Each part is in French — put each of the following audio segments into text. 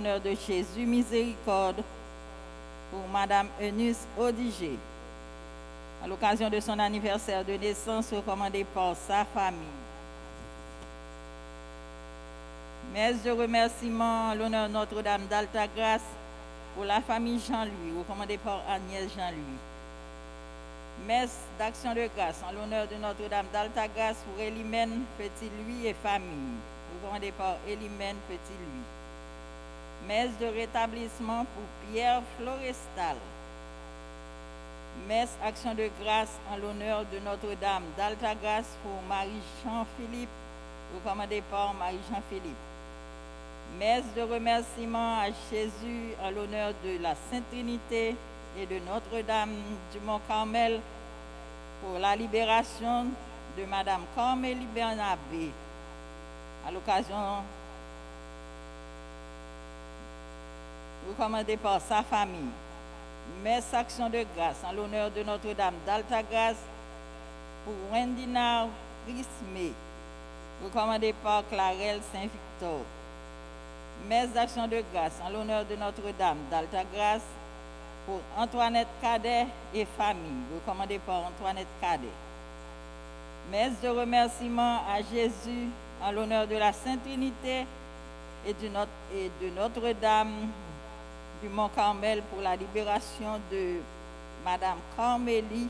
l'honneur de Jésus Miséricorde pour Madame Eunice Odigé. À l'occasion de son anniversaire de naissance recommandé par sa famille. Messe de remerciement à l'honneur de Notre-Dame d'Altagrace pour la famille Jean-Louis, recommandée par Agnès Jean-Louis. Messe d'action de grâce en l'honneur de Notre-Dame d'Altagrace pour Elimène Petit-Louis et famille, recommandée par Elimène Petit-Louis. Messe de rétablissement pour Pierre Florestal. Messe action de grâce en l'honneur de Notre-Dame d'Altagrace pour Marie-Jean-Philippe, recommandée par Marie-Jean-Philippe. Messe de remerciement à Jésus en l'honneur de la Sainte Trinité et de Notre-Dame du Mont-Carmel pour la libération de Madame Carmélie Bernabé à l'occasion recommandée par sa famille. Messe action de grâce en l'honneur de Notre-Dame d'Altagrace pour Wendina Rismé, recommandée par Clarelle Saint-Victor. Messe d'action de grâce en l'honneur de Notre-Dame d'Altagrace pour Antoinette Cadet et famille, recommandée par Antoinette Cadet. Messe de remerciement à Jésus en l'honneur de la Sainte Trinité et de Notre-Dame du Mont-Carmel pour la libération de Madame Carmélie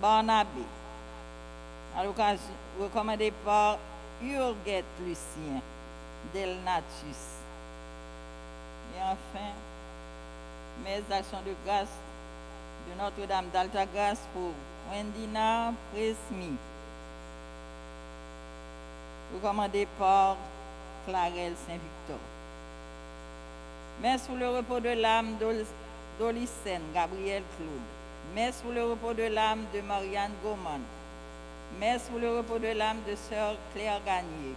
Barnabé, à l'occasion recommandée par Urguette Lucien Delnatus. Et enfin, messe d'action de grâce de Notre-Dame d'Altagrace pour Wendina Presmy, recommandée par Clarelle Saint-Victor. Messe pour le repos de l'âme d'Olicène Gabriel Claude. Messe pour le repos de l'âme de Marianne Goman. Messe pour le repos de l'âme de Sœur Claire Gagné.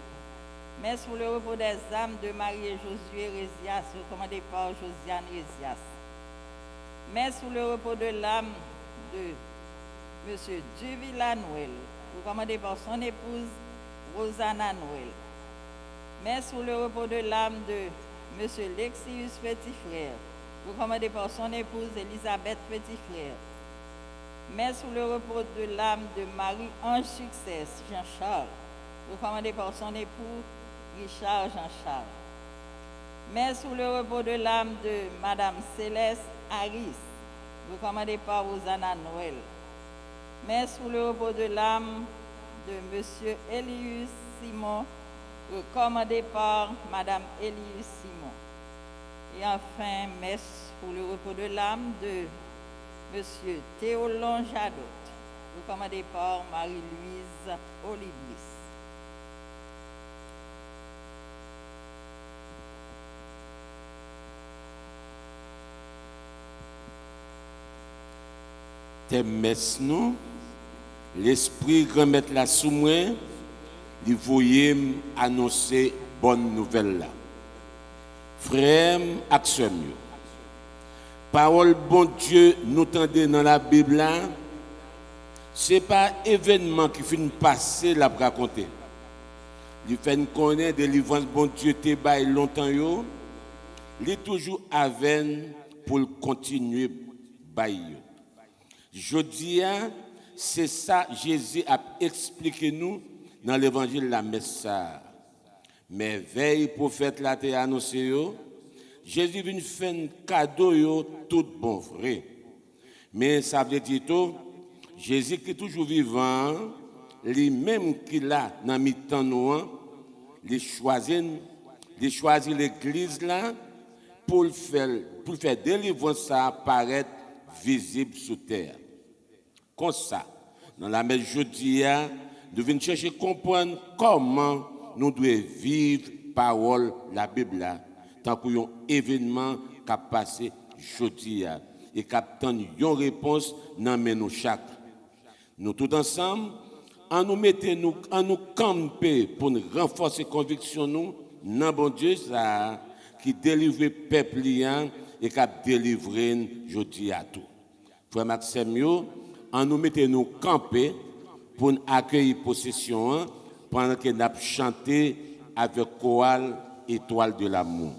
Messe pour le repos des âmes de Marie et Josué Rézias, recommandé par Josiane Rézias. Messe pour le repos de l'âme de M. Duvilla Noël, recommandé par son épouse Rosanna Noël. Messe pour le repos de l'âme de M. Lexius Petit Frère, recommandé par son épouse Elisabeth Petit Frère. Messe pour le repos de l'âme de Marie-Ange Succès Jean-Charles, recommandé par son époux Richard Jean-Charles. Messe pour le repos de l'âme de Madame Céleste Harris, recommandé par Rosanna Noël. Messe pour le repos de l'âme de M. Elius Simon, recommandé par Madame Elius Simon. Et enfin, messe pour le repos de l'âme de M. Théolon Jadot, recommandé par Marie-Louise Olibris. Tes messes nous, l'esprit remettre la sous moi, il voyait annoncer bonne nouvelle là. Frère, action mieux. Parole bon Dieu nous tendez dans la Bible là, c'est pas événement qui finit passer la raconter. Il fait connaître délivrance bon Dieu te bail longtemps yo, il toujours avec pour continuer bail. Jodi c'est ça Jésus a expliqué nous dans l'évangile la messe. Mais veille prophète la te annoncé yo, Jésus vient faire un cadeau yo tout bon vrai. Mais ça veut dire tout Jésus qui est toujours vivant, lui-même qui là dans mi-temps nous, il choisit l'église là pour faire délivrance ça apparaître visible sur terre. Comme ça, dans la messe jeudi, nous venons chercher à comprendre comment nous devons vivre parole la Bible là, tant qu'il y a un événement qui a passé jeudi et qui a une réponse dans nous chaque. Nous tous ensemble, en nous camper pour nous renforcer conviction nous dans bon Dieu ça qui délivre le peuple et qui a délivré jeudi à tout. Frère Maxime, en nous camper pour accueillir possession pendant que nous chantons avec chorale étoile de l'amour.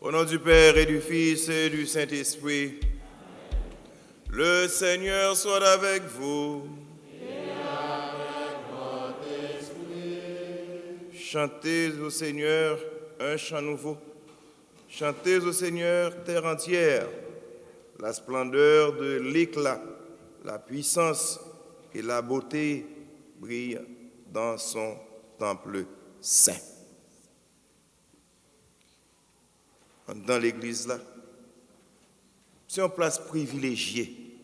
Au nom du Père et du Fils et du Saint-Esprit, le Seigneur soit avec vous. Et avec votre esprit. Chantez au Seigneur un chant nouveau. Chantez au Seigneur terre entière, la splendeur de l'éclat, la puissance et la beauté brillent dans son temple saint. Dans l'église là, c'est une place privilégiée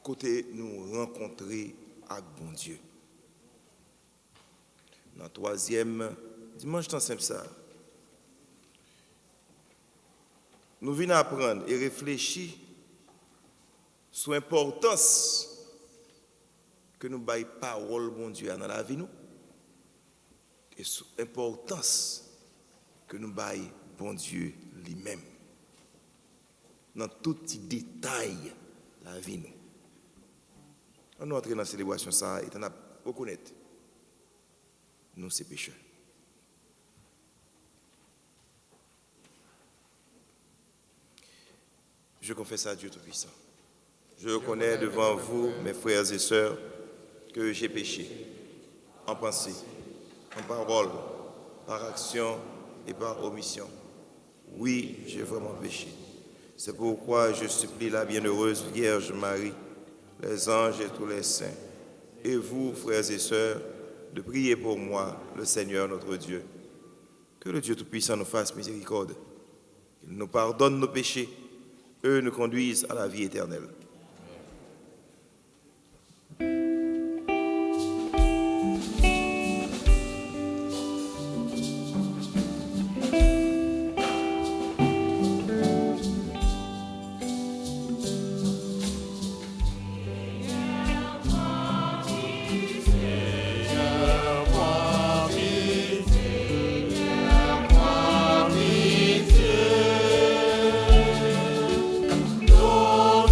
côté nous rencontrer avec bon Dieu. Dans le troisième dimanche temps simple ça, nous venons apprendre et réfléchir sur l'importance que nous baillons parole bon Dieu dans la vie nous et sur l'importance que nous baillons bon Dieu lui-même. Dans tout petit détail la vie nous. On entre dans la célébration ça et on a reconnaître nous ces pécheurs. Je confesse à Dieu Tout-Puissant. Je reconnais devant vous, mes frères et sœurs, que j'ai péché en pensée, en parole, par action et par omission. Oui, j'ai vraiment péché. C'est pourquoi je supplie la bienheureuse Vierge Marie, les anges et tous les saints, et vous, frères et sœurs, de prier pour moi, le Seigneur notre Dieu. Que le Dieu Tout-Puissant nous fasse miséricorde, qu'il nous pardonne nos péchés, eux nous conduisent à la vie éternelle. Nos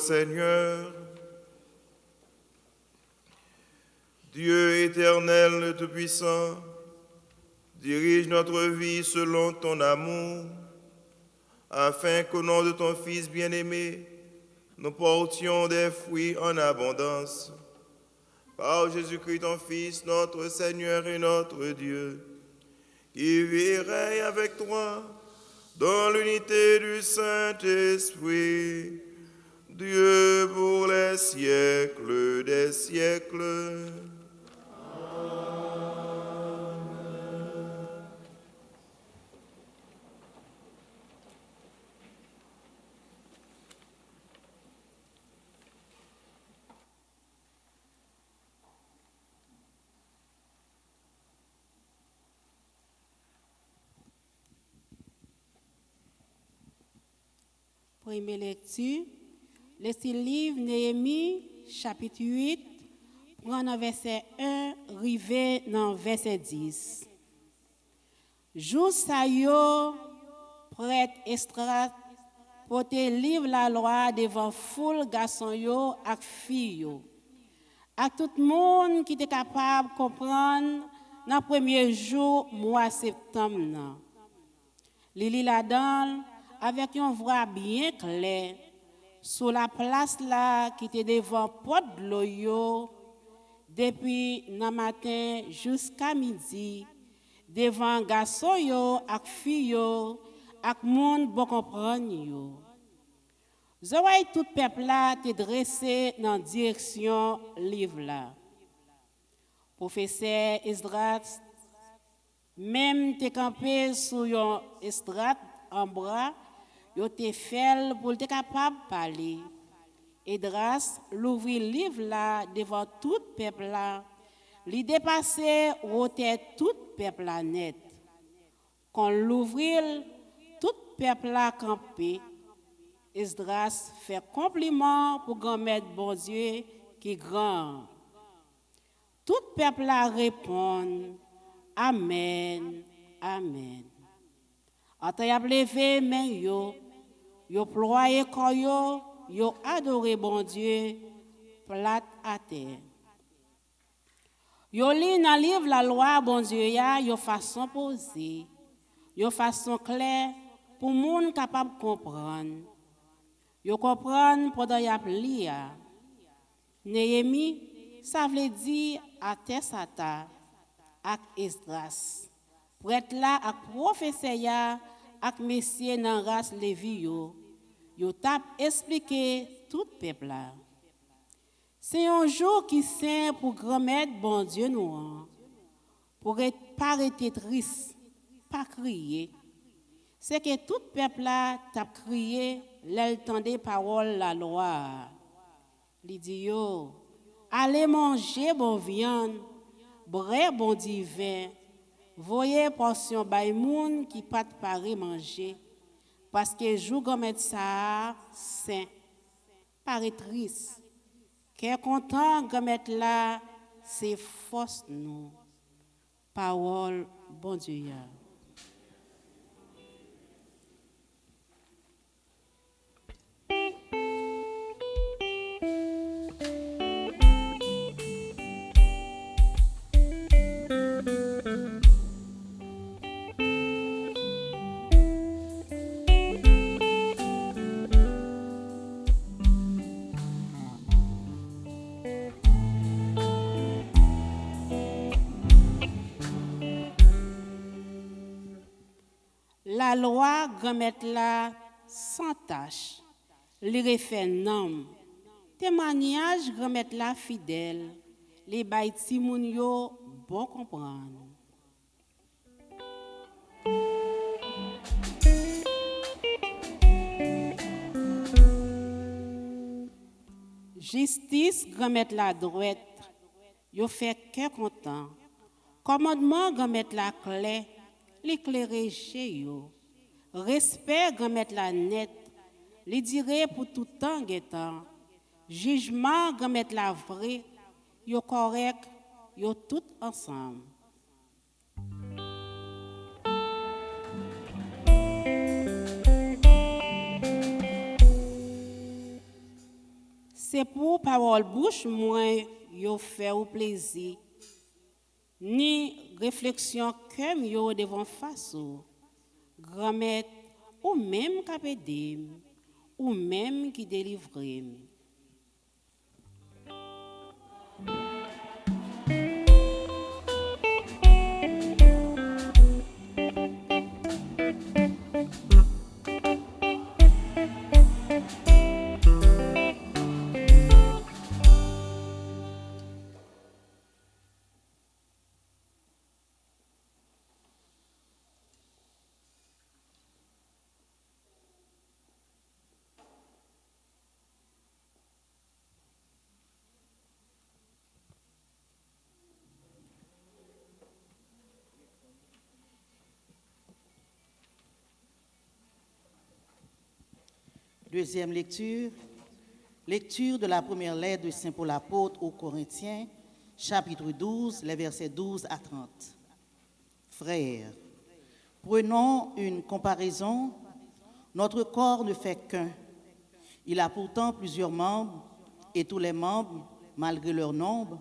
Seigneur. Dieu éternel tout-puissant, dirige notre vie selon ton amour, afin qu'au nom de ton Fils bien-aimé, nous portions des fruits en abondance. Par Jésus-Christ, ton Fils, notre Seigneur et notre Dieu, qui vit et règne avec toi dans l'unité du Saint-Esprit, Dieu pour les siècles des siècles. Première lecture, le livre Néhémie, chapitre 8, prend dans verset 1, rivé dans verset 10. Jou sa yo, prêtre Esdras, pote livre la loi devant foule garçon yo ak fille yo. Ak tout monde qui était capable de comprendre dans le premier jour mois septembre nan. Lili la-dedans avec une voix bien claire sur la place là qui était devant porte de l'eau yo, depuis le matin jusqu'à midi devant garçon yo ak fille yo ak monde bon comprendre yo. Zoay tout peuple là te dressé dans direction livre là. Professeur Esdras même te campé sur yon estrade en bras, yo te fait pour te capable parler. Esdras l'ouvrit livre là devant tout peuple là, li dépassé roté tout peuple là net. Quand l'ouvrit tout peuple là campé, Esdras fait compliment pour grand-mère bon Dieu qui grand. Tout peuple là répond Amen, Amen. En tant que levé main yo ployé corps yo adoré bon Dieu plate à terre. Yo li dans livre la loi bon Dieu ya yo façon posée, yo façon claire pour moun capable comprendre. Yo comprendre pendant y a lire. Néhémie ça veut dire à Tessata ak Esdras. Prêtre là ak professeur ya ak messieurs nan race Lévi yo tap expliqué tout peuple là. C'est un jour qui saint pour grand-mère bon Dieu nous. Pour être pas arrêter triste, pas crier. C'est que tout peuple là tap crié l'entendait parole la loi. Li dit yo, allez manger bon viande, boire bon divin. Voyez portion bay moun qui pas paré manger parce que jou gomet ça saint paraît triste qu'est content gomet là c'est force nous parole bon Dieu. La loi grand-mère là sans tâche, li refait nom. Témoignage grand-mère là fidèle, les bay ti moun yo bon comprendre. Justice grand-mère la droite, yo fait que content. Commandement grand-mère la clair, l'éclairer chez yo. Respect grand-mère la net, li dire pour tout temps guetant. Jugement grand-mère la vrai, yo correct, yo tout ensemble. c'est pour parole bouche moi yo fait au plaisir, ni réflexion comme yo devant face grand maître ou même capédé ou même qui délivre. Deuxième lecture, lecture de la première lettre de Saint Paul apôtre aux Corinthiens, chapitre 12, les versets 12 à 30. Frères, prenons une comparaison. Notre corps ne fait qu'un. Il a pourtant plusieurs membres, et tous les membres, malgré leur nombre,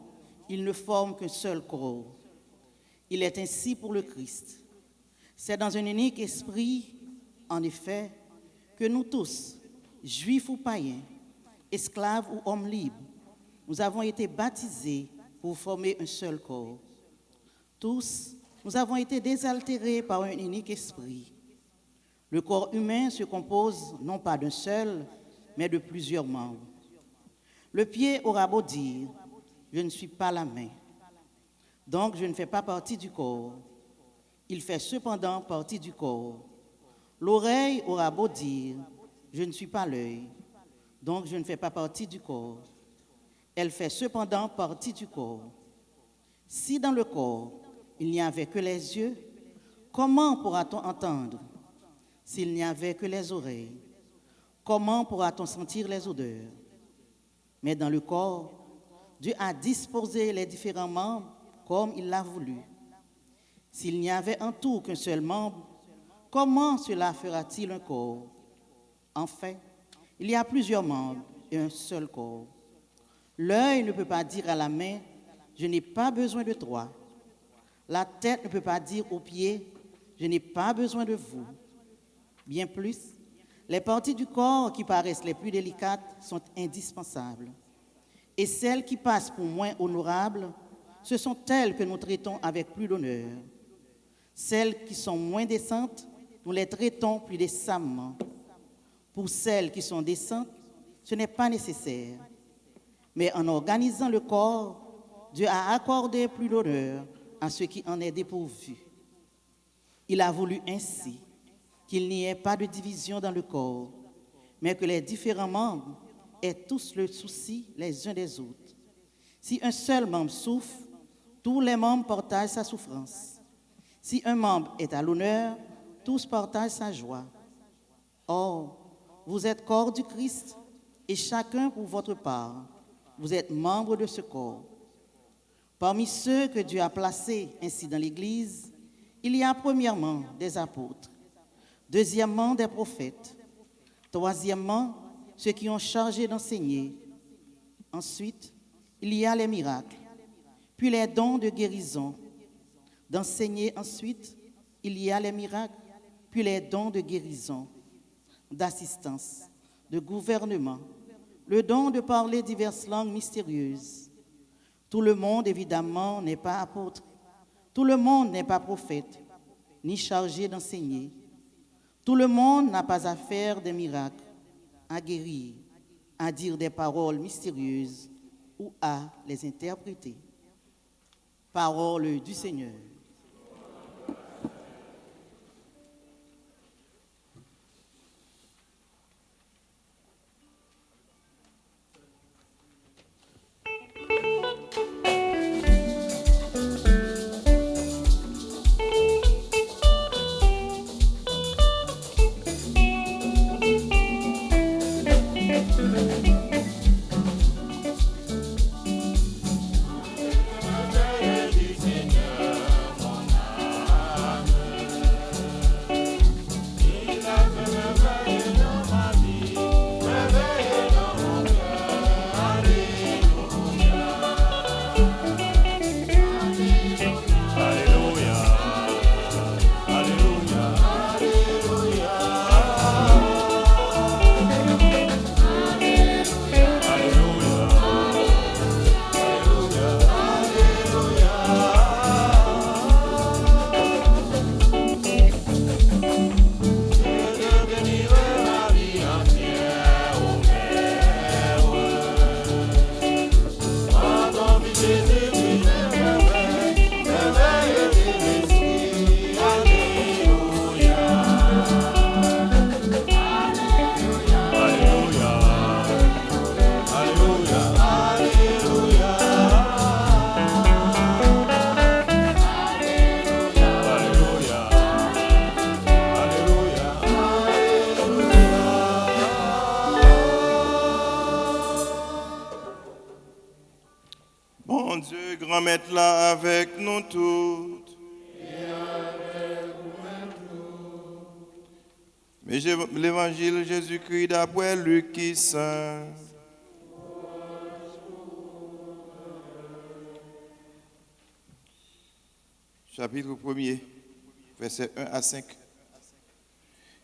ils ne forment qu'un seul corps. Il est ainsi pour le Christ. C'est dans un unique esprit, en effet, que nous tous, juifs ou païens, esclaves ou hommes libres, nous avons été baptisés pour former un seul corps. Tous, nous avons été désaltérés par un unique esprit. Le corps humain se compose non pas d'un seul, mais de plusieurs membres. Le pied aura beau dire « Je ne suis pas la main, donc je ne fais pas partie du corps ». Il fait cependant partie du corps. L'oreille aura beau dire « Je ne suis pas l'œil, donc je ne fais pas partie du corps. Elle fait cependant partie du corps. Si dans le corps, il n'y avait que les yeux, comment pourra-t-on entendre? S'il n'y avait que les oreilles, comment pourra-t-on sentir les odeurs? Mais dans le corps, Dieu a disposé les différents membres comme il l'a voulu. S'il n'y avait en tout qu'un seul membre, comment cela fera-t-il un corps? Enfin, il y a plusieurs membres et un seul corps. L'œil ne peut pas dire à la main, je n'ai pas besoin de toi. La tête ne peut pas dire aux pieds, je n'ai pas besoin de vous. Bien plus, les parties du corps qui paraissent les plus délicates sont indispensables. Et celles qui passent pour moins honorables, ce sont elles que nous traitons avec plus d'honneur. Celles qui sont moins décentes, nous les traitons plus décemment. Pour celles qui sont décentes, ce n'est pas nécessaire. Mais en organisant le corps, Dieu a accordé plus d'honneur à ce qui en est dépourvu. Il a voulu ainsi qu'il n'y ait pas de division dans le corps, mais que les différents membres aient tous le souci les uns des autres. Si un seul membre souffre, tous les membres partagent sa souffrance. Si un membre est à l'honneur, tous partagent sa joie. Or, vous êtes corps du Christ et chacun pour votre part. Vous êtes membre de ce corps. Parmi ceux que Dieu a placés ainsi dans l'Église, il y a premièrement des apôtres, deuxièmement des prophètes, troisièmement ceux qui ont chargé d'enseigner. Ensuite, il y a les miracles, puis les dons de guérison. D'enseigner ensuite, il y a les miracles, puis les dons de guérison, d'assistance, de gouvernement, le don de parler diverses langues mystérieuses. Tout le monde, évidemment, n'est pas apôtre. Tout le monde n'est pas prophète, ni chargé d'enseigner. Tout le monde n'a pas à faire des miracles, à guérir, à dire des paroles mystérieuses ou à les interpréter. Parole du Seigneur. toutes. Mais l'évangile Jésus-Christ d'après Luc qui saint. Chapitre 1er, versets 1 à 5.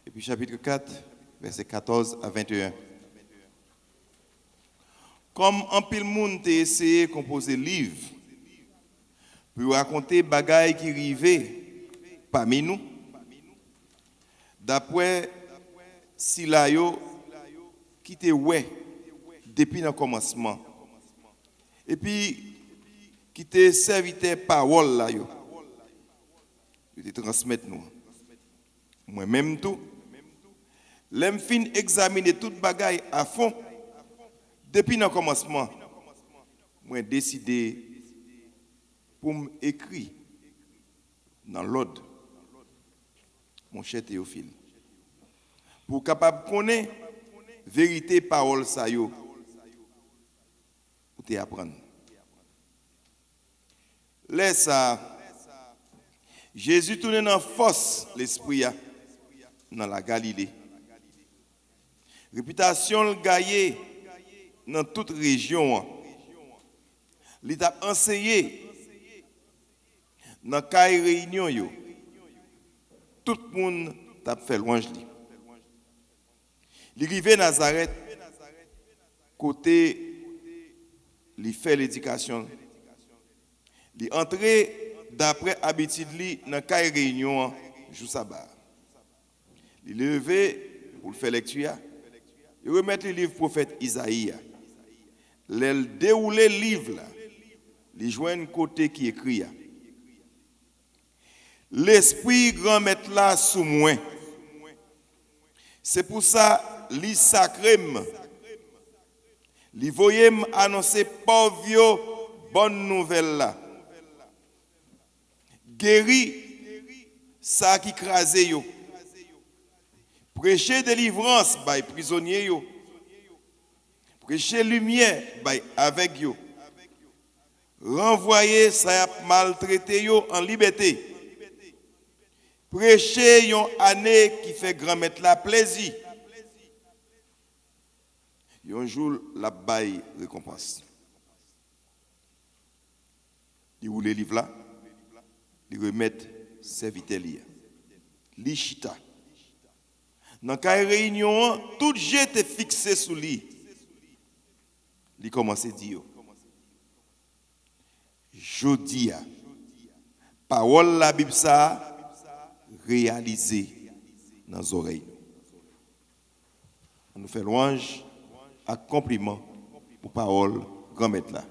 Et puis chapitre 4, versets 14 à 21. Comme un pile monde t'a essayé de composer livre pour raconter bagailles qui arrivaient parmi nous, d'après Silayo qui était ouais depuis le commencement et puis qui te serviteur parole là yo te transmettre nous moi même tout l'aime fin examiner toute bagaille à fond depuis le commencement moi décidé pour m'écrire dans l'ordre mon cher Théophile pour capable connaître vérité parole ça yo pour te apprendre laisse ça Jésus tourne dans force l'esprit dans la Galilée réputation le gaillé dans toute région il t'a enseigné dans caille réunion yo tout le monde t'a fait louange li. Il arrivé à Nazareth, côté, il fait l'éducation. Il entré d'après habitude dans la réunion, jour sabbat. Il levé pour faire lecture. Il remet le livre prophète Isaïe. Il déroule le livre là. Il joint un côté qui écrit. L'esprit grand maître là sous moi. C'est pour ça, li sacrem, li voyem annoncer pauvre bonne nouvelle là. Guéri ça qui crasé yo. Prêcher délivrance by prisonnier yo. Prêcher lumière by avec yo. Renvoyer ça maltraité yo en liberté. Prêcher une année qui fait grand maître la plaisir. Un jour, la baille récompense. Il ouvre le livre là, il remet serviteur li. Li chita. Dans la réunion, tout jet était fixé sur lui. Il commence à dire Jodia, parole la Bible ça réalisé dans nos oreilles. On nous fait louange à compliment pour parole grand maître là.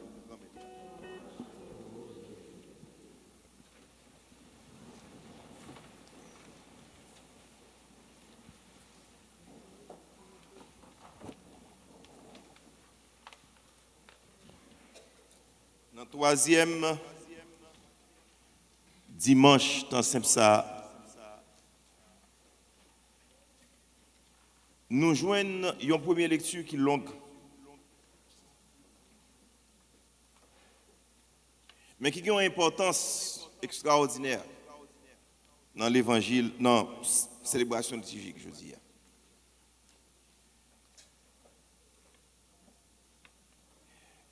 Dans le troisième dimanche, dans simple ça, nous joignons une première lecture qui est longue. Mais qui a une importance extraordinaire dans l'évangile, dans la célébration liturgique, je dis.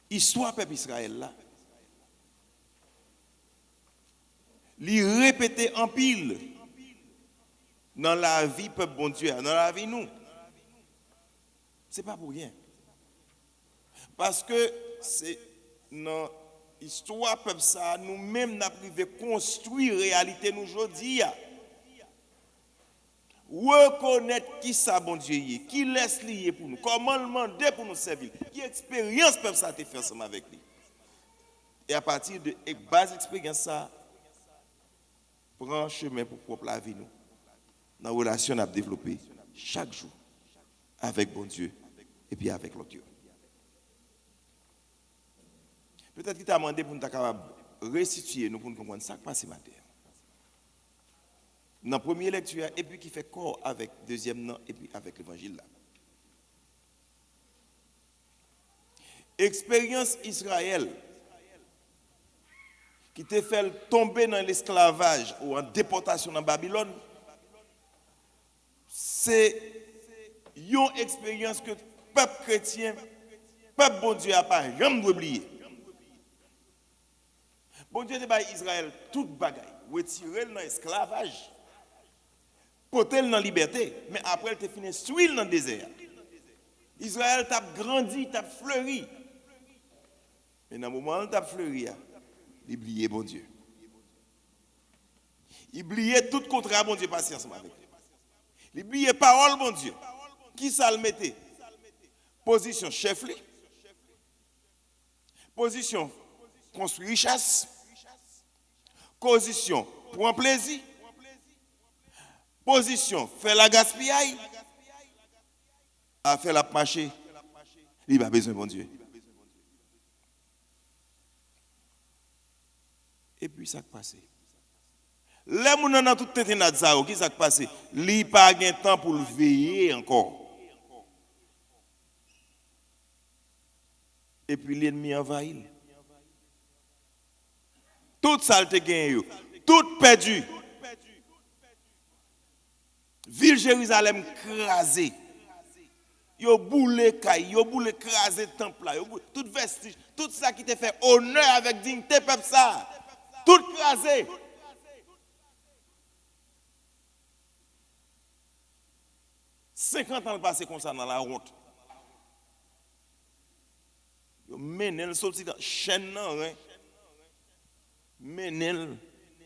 Histoire peuple Israël là, li répéter en pile dans la vie peuple bon Dieu, dans la vie nous. C'est pas pour rien. Parce que c'est dans l'histoire peuple ça, nous-mêmes n'a privé construire réalité nous aujourd'hui. Reconnaître qui ça bon Dieu est, qui laisse lier pour nous, comment le demander pour nous servir, qui expérience peuple ça te fait ensemble avec lui. Et à partir de base expérience ça prend chemin pour propre la vie nous. Dans la relation à développer chaque jour avec bon Dieu et puis avec l'autre Dieu. Peut-être qu'il t'a demandé pour nous être capable de restituer nous pour nous comprendre ça qui passe matin. Dans la première lecture et puis qui fait corps avec le deuxième nom et puis avec l'évangile là. Expérience Israël qui te fait tomber dans l'esclavage ou en déportation dans Babylone, c'est une expérience que le peuple chrétien, le peuple bon Dieu n'a pas jamais oublié. Bon Dieu a dit Israël toute bagaille, retirer dans l'esclavage, porter dans la liberté, mais après il a fini suivre dans le désert. Israël t'a grandi, t'a fleuri. Mais dans le moment où t'a fleuri, il oubliait bon Dieu. Il oubliait tout contrat bon Dieu passé ensemble avec lui. Il oubliait parole bon Dieu. Qui ça le mettait? Position chef li. Position construire richesse. Position prendre plaisir. Position faire la gaspillage. À faire la marché. Il a besoin de bon Dieu. Et puis ça qui passe. Les gens dans toute tête de qui ça qui passe? Li pas gain temps pour le veiller encore. Et puis l'ennemi envahit. Tout ça te gagne, tout perdu. Ville Jérusalem crasée. Yo boule kay, yo boule crasé temple là, tout vestige, tout ça qui te fait honneur avec dignité peuple ça. Tout crasé. « 50 ans passé comme ça dans la honte. Yo menel sorti dans chaîne nan hein. Menel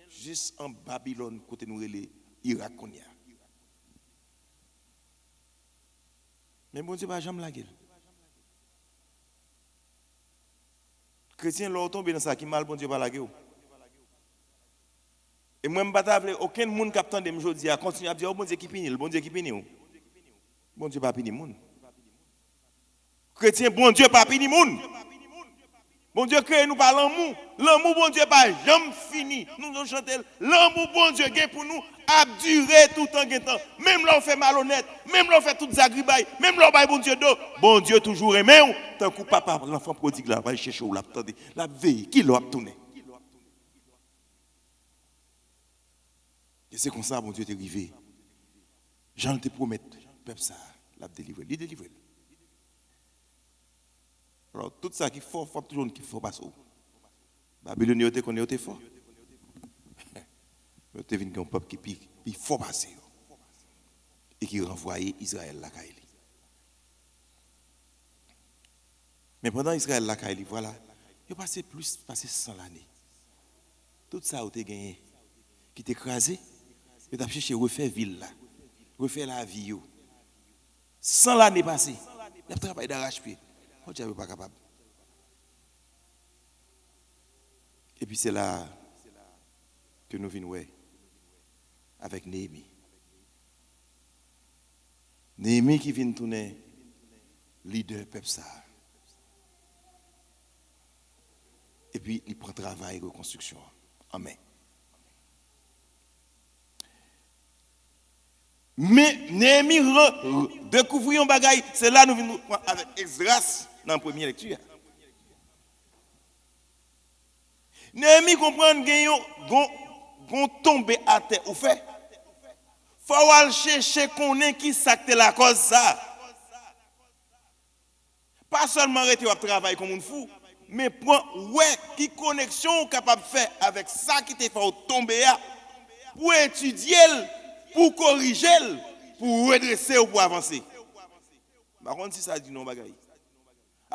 juste en Babylone côté nous relé Irak konya. Mais bon Dieu pas jamais la gueule. Chrétien l'ont tombé dans ça qui mal bon Dieu pas la gueule. Et moi je ne pas aucun monde qui attend de me jodi a continuer à dire oh bon Dieu qui pini, bon Dieu qui pini. Bon Dieu pas pini monde. Chrétien bon Dieu pas pini monde. Bon Dieu crée nous par l'amour. L'amour bon Dieu pas jamais fini. Nous nous chanter l'amour bon Dieu gain pour nous a duré tout en temps. Même là on fait malhonnête, même là on fait toutes agribailles, même là on bail bon Dieu d'eau. Bon Dieu toujours aimé ou tant que papa l'enfant prodigue là va chercher ou l'attendre, la veille qui l'a tourné. Et c'est comme ça bon Dieu t'est arrivé. Jean te promet peuple ça l'a délivré, il délivre. Alors, tout ça qui faut toujours qu'il faut passer. Babylone, te connaît, te fort. Mais tu viens un peuple qui faut passer. Et qui renvoie Israël la Kaili. Mais pendant Israël la Kaili, voilà, il a passé 100 années. Tout ça a été gagné. Qui t'est écrasé, il a cherché à refaire ville là. Refaire la vie. 100 années passées. Il a travaillé d'arrache-pied. On ne pas capable. Et puis c'est là que nous venons avec Néhémie. Néhémie qui vient tourner leader peuple ça. Et puis il prend travail de reconstruction. Amen. Mais Néhémie découvre un bagaille, c'est là nous venons avec Esdras dans la première lecture. Néhémie comprend qu'on tombe à terre ou fait. Faut aller chercher connaître qui s'acte la cause ça. Pas seulement arrêter à travailler comme un fou, mais prendre qui connexion capable de faire avec ça qui te fait tomber pour étudier, pour corriger, pour redresser ou pour avancer. Par contre si ça dit non bagaille.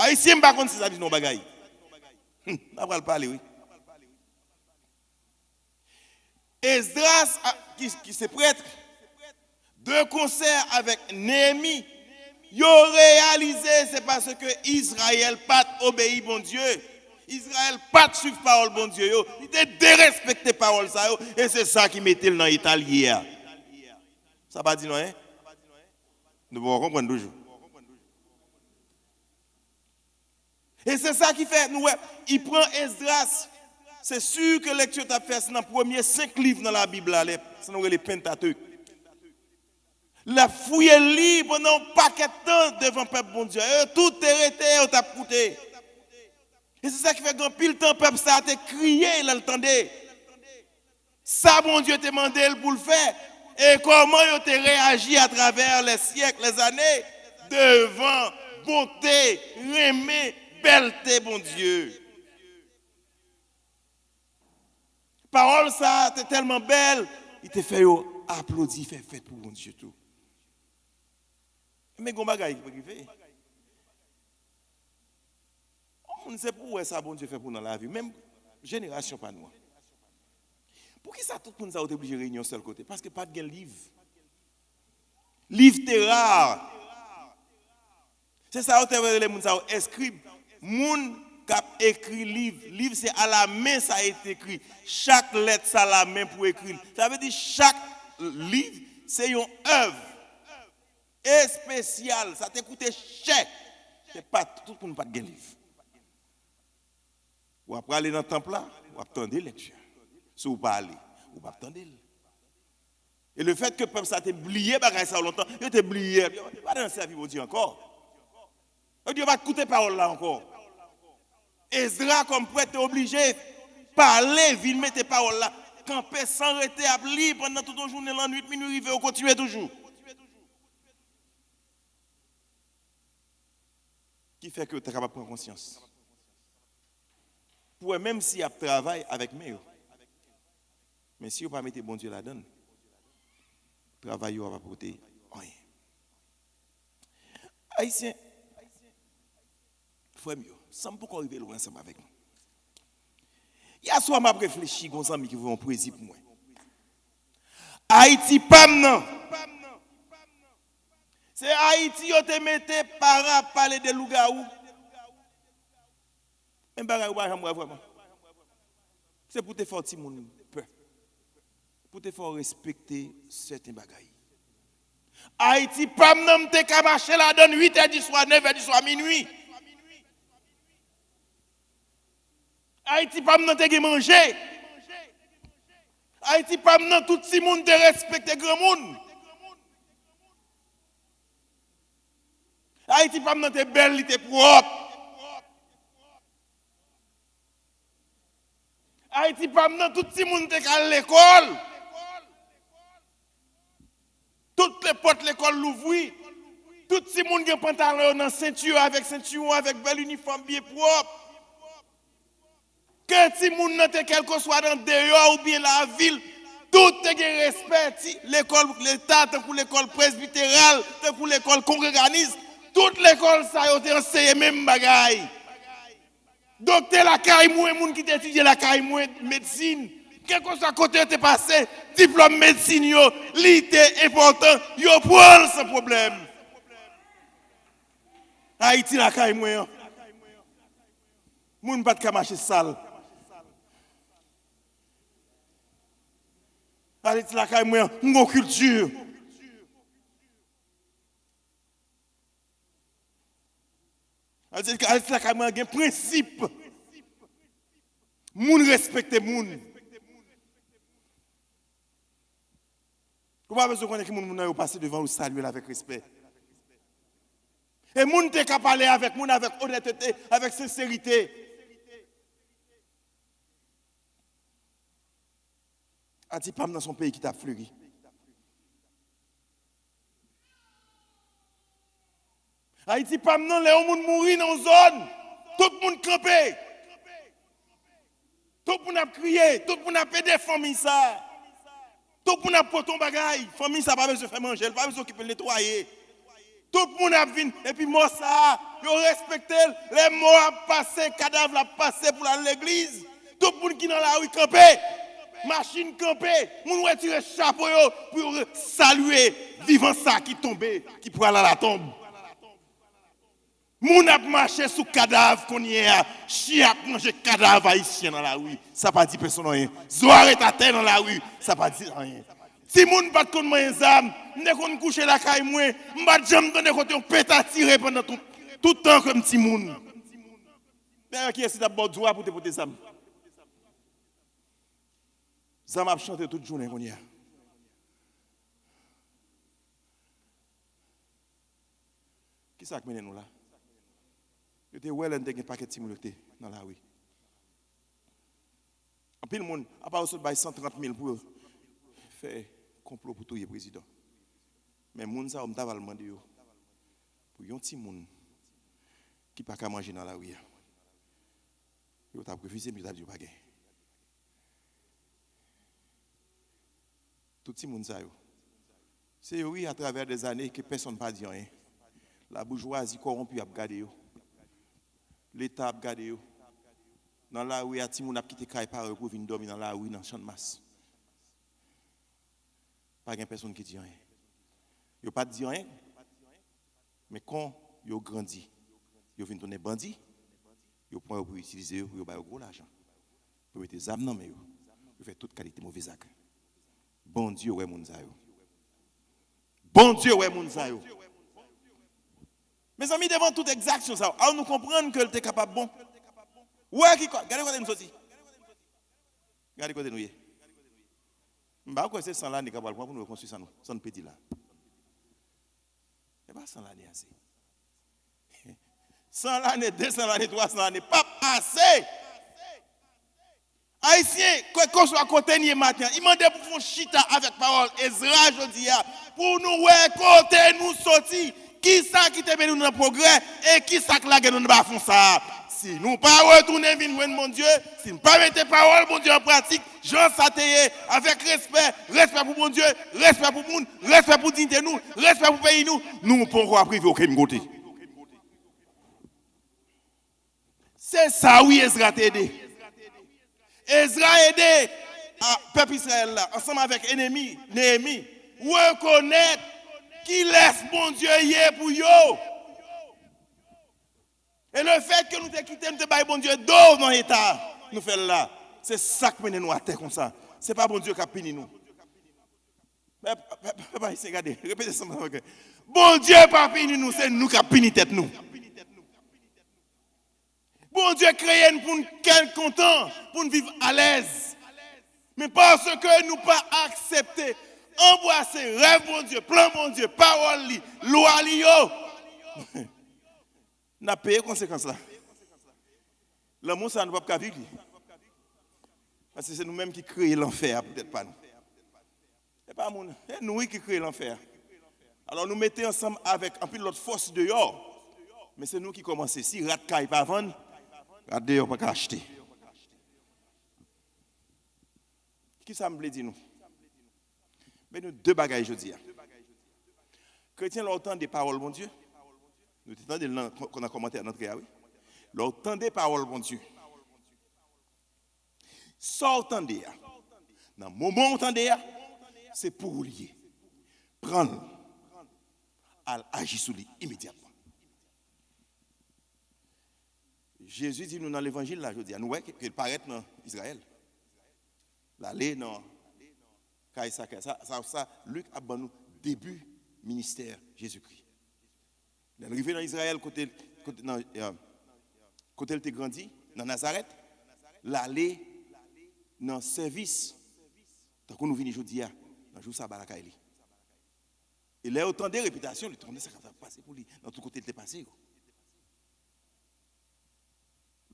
Haïtien par contre si ça dit non bagaille. On va parler oui. Esdras qui se prêtre de concert avec Néhémie, ils ont réalisé c'est parce que Israël pas obéi bon Dieu. Israël pas suivre parole bon Dieu yo, il a dérespecté parole ça yo et c'est ça qui mettait dans Italie. Ça pas dit non hein? Nous devons comprendre toujours. Et c'est ça qui fait nous il prend Esdras. C'est sûr que lecture t'a fait dans les premiers 5 livres dans la Bible là, c'est nous les Pentateuque. La fouille libre pendant un paquet de temps devant le peuple bon Dieu. Tout est arrêté, on t'a coûté. Et c'est ça qui fait que pile temps peuple ça a été crié, il l'entendait. Ça bon Dieu t'a demandé pour le faire. Et comment il a réagi à travers les siècles, les années devant bonté, remé, belleté bon Dieu. Parole ça, t'es tellement belle, il te fait applaudir, fait fête pour bon Dieu tout. Mais gon bagay qui fait. On ne sait pas où ça bon Dieu fait pour dans la vie, même génération pas nous. Pour qui ça tout le monde a été obligé de réunir seul côté? Parce que pas de livre. Livre est rare. C'est ça que les gens écrivent. Moun cap écrit livre. Livre c'est à la main ça a été écrit. Chaque lettre c'est à la main pour écrire. Ça veut dire chaque livre c'est une œuvre spéciale. Ça t'a coûté cher. C'est pas tout le monde pas de livre. Ou après aller dans le temple là, ou attendre lecture. Si vous pas aller, vous pas attendre. Et le fait que le peuple ça t'ait oublié bagay ça longtemps, il t'a oublié, pas dans servir au Dieu encore. Dieu va écouter parole là encore. Ezra comme prêtre est obligé parler, vite mettre parole là, camper sans arrêter à lire pendant toute la journée, la nuit, minuit, arriver au continuer toujours. Qui fait que tu es capable de prendre conscience. Pour même si tu travailles avec moi, mais si vous ne pas mettre bon Dieu là-dedans, le travail ne va pas porter rien. Haïtien, frère mieux, sans pourquoi arriver loin ensemble avec nous. Il y a soit m'a réfléchi comme ça, mais qui vont poésie pour moi. Haïti, pam non. C'est Haïti qui te mette para parler de lougaou. Mais bagay ou pas vraiment. C'est pour te faire petit monde peur. Pour te faire respecter certains bagailles. Haïti pam nan te ka marcher la donne 8h du soir, 9h du soir, minuit. Haïti pam nan te ge manger. Haïti pam nan tout si monde te respecter grand monde. Haïti pam nan te belle, te propre. Haïti pam nan tout si monde te à l'école. Toutes les portes l'école l'ouvrir. Tout si monde qui pantalon dans ceinture avec bel uniforme bien propre. Que si monde nan te quelque soit dans dehors ou bien la ville, tout te respect l'école l'état tant pour l'école presbytérale, tant pour l'école congréganiste, toute l'école ça a été enseigné même bagaille. Docteur la caille moi moun qui étudie la caille moi médecine, quel que soit côté te passé, diplôme médecine yo, l'ité important, yo prend sans problème. Haïti la caille moi. Moun pas de marcher sale. Haïti la caille moi, mon culture. Haïti la caille moi un principe. Moun respecte moun. Comment besoin de connaître que moun n'a passé devant ou saluer avec respect. Et moun te ka parler avec moun avec honnêteté, avec sincérité. Haïti pas dans son pays qui t'a fleuri. Haïti pas dans les moun mourir dans zone, tout le monde campé. Tout le monde a crié, tout le monde a pédé famille ça. Tout le monde a porté ton bagaille, famille ça pas besoin de faire manger, pas besoin de nettoyer. Tout le monde a venu et puis moi ça, yo respecté les morts a passé, cadavre a passé pour aller à l'église. Tout le monde qui dans la rue campé. Machine campée, moun retire chapeau pour saluer vivant ça qui tombé, qui pour aller à la tombe. Moun a marché sous cadavre qu'on y a, chien a mangé cadavre haïtien dans la rue, ça pas dit personne rien. Zoare ta terre dans la rue, ça pas dit rien. Si moun pas kon moyen zam, ne kon coucher la caille moi, m'pa jam donner côté on peut tirer pendant tout temps comme petit moun. D'ailleurs qui est d'abord droit pour te porter zam. Ça m'a chanté toute journée qu'on y a. Qui ça qui mène nous là? Yo te ouais, là, un paquet de moun dans la rue. En pile monde, à part ça, 130 000 pour faire complot pour tout le président. Mais moun ça, on t'a demandé yo pour yon petit moun qui pas qu'à manger dans la rue. Yo t'a refusé, mais yo t'a dit pas gain. Tout petit moun ça yo. C'est oui à travers des années que personne n'a pas dit rien. La bourgeoisie corrompue a gardé yo. L'État a gardé yo. Dans la rue, il y a des gens qui quitté par pour venir dormir dans la rue, dans le champ de masse. Pas de personne qui dit rien. Ils n'ont pas dit rien. Mais quand ils ont grandi, ils viennent tourner bandits, ils prennent pour utiliser, ils ont gros l'argent. Pour mettre des âmes dans les mains. Ils font toute qualité de mauvais actes. Bon Dieu, ouais, mon Zayo. Bon Dieu, ouais, mon Zayo. Mes amis, devant toute exaction, ça, alors nous comprenons que était capable bon. Ouais, qui quoi? Regardez quoi nous sorti. Regardez quoi nous y est. Bah quoi c'est 100 l'année capable pour nous construire ça nous, ça nous petit là. Et pas 100 l'année assez. 100 l'année, 200 l'année, 300 l'année, pas assez. Haïtien, qu'on soit côté ni matin, il m'a dit pour faire chita avec parole Ezra jodi a pour nous ouais côté nous sorti. Qui ça qui te met nous dans le progrès et qui ça que la guerre nous pas font ça. Si nous pas retourner venir mon Dieu, si nous pas mettre parole mon Dieu en pratique, Jean Sateye avec respect pour mon Dieu, respect pour monde, respect pour dignité nous, respect pour pays nous pourrons priver aucun côté. C'est ça oui Ezra t'a aidé. Ezra aidé peuple Israël là ensemble avec ennemi Néhémie reconnaître qui laisse mon Dieu hier pour yo. Et le fait que nous te quitté, nous te baillons bon Dieu d'eau dans l'état, nous faisons là. C'est ça qui mène nous à terre comme ça. Ce n'est pas bon Dieu qui a puni nous. Mais, regardez, répétez ça. Bon Dieu n'a pas puni nous, c'est nous qui a puni tête nous. Bon Dieu créé nous pour nous être contents, pour nous vivre à l'aise. Mais parce que nous pas accepter, embrasser, rêve bon Dieu, plan bon Dieu, parole li, loi li yo. N'a payé conséquences là. L'amour ça ne va pas vivre. Parce que c'est nous-mêmes qui créons l'enfer, peut-être pas nous. C'est pas nous qui créons l'enfer. Alors nous mettons ensemble avec un peu l'autre force dehors. Mais c'est nous qui commençons. Si rat caille pas vendre, rat dehors pas acheter. Qui ça me veut dire nous? Mais nous deux bagages aujourd'hui. Chrétiens l'entend des paroles mon Dieu. Nous entendons qu'on a commenté à notre oui. L'entend des paroles mon Dieu. Sortendez. Dans le moment où entendez, c'est pour lier. Prendre. Agir sur lui immédiatement. Jésus dit nous dans l'évangile là, je dis, nous voyons qu'il paraît dans Israël. L'aller dans ça, Luc a donné nous début ministère Jésus-Christ. Il est arrivé dans Israël, côté il était grandi, dans Nazareth, l'aller dans le service, tant qu'on nous vient aujourd'hui, dans le jour sabbat, il a autant de réputations, il tournait ça va passer pour lui, dans tout côté il était passé.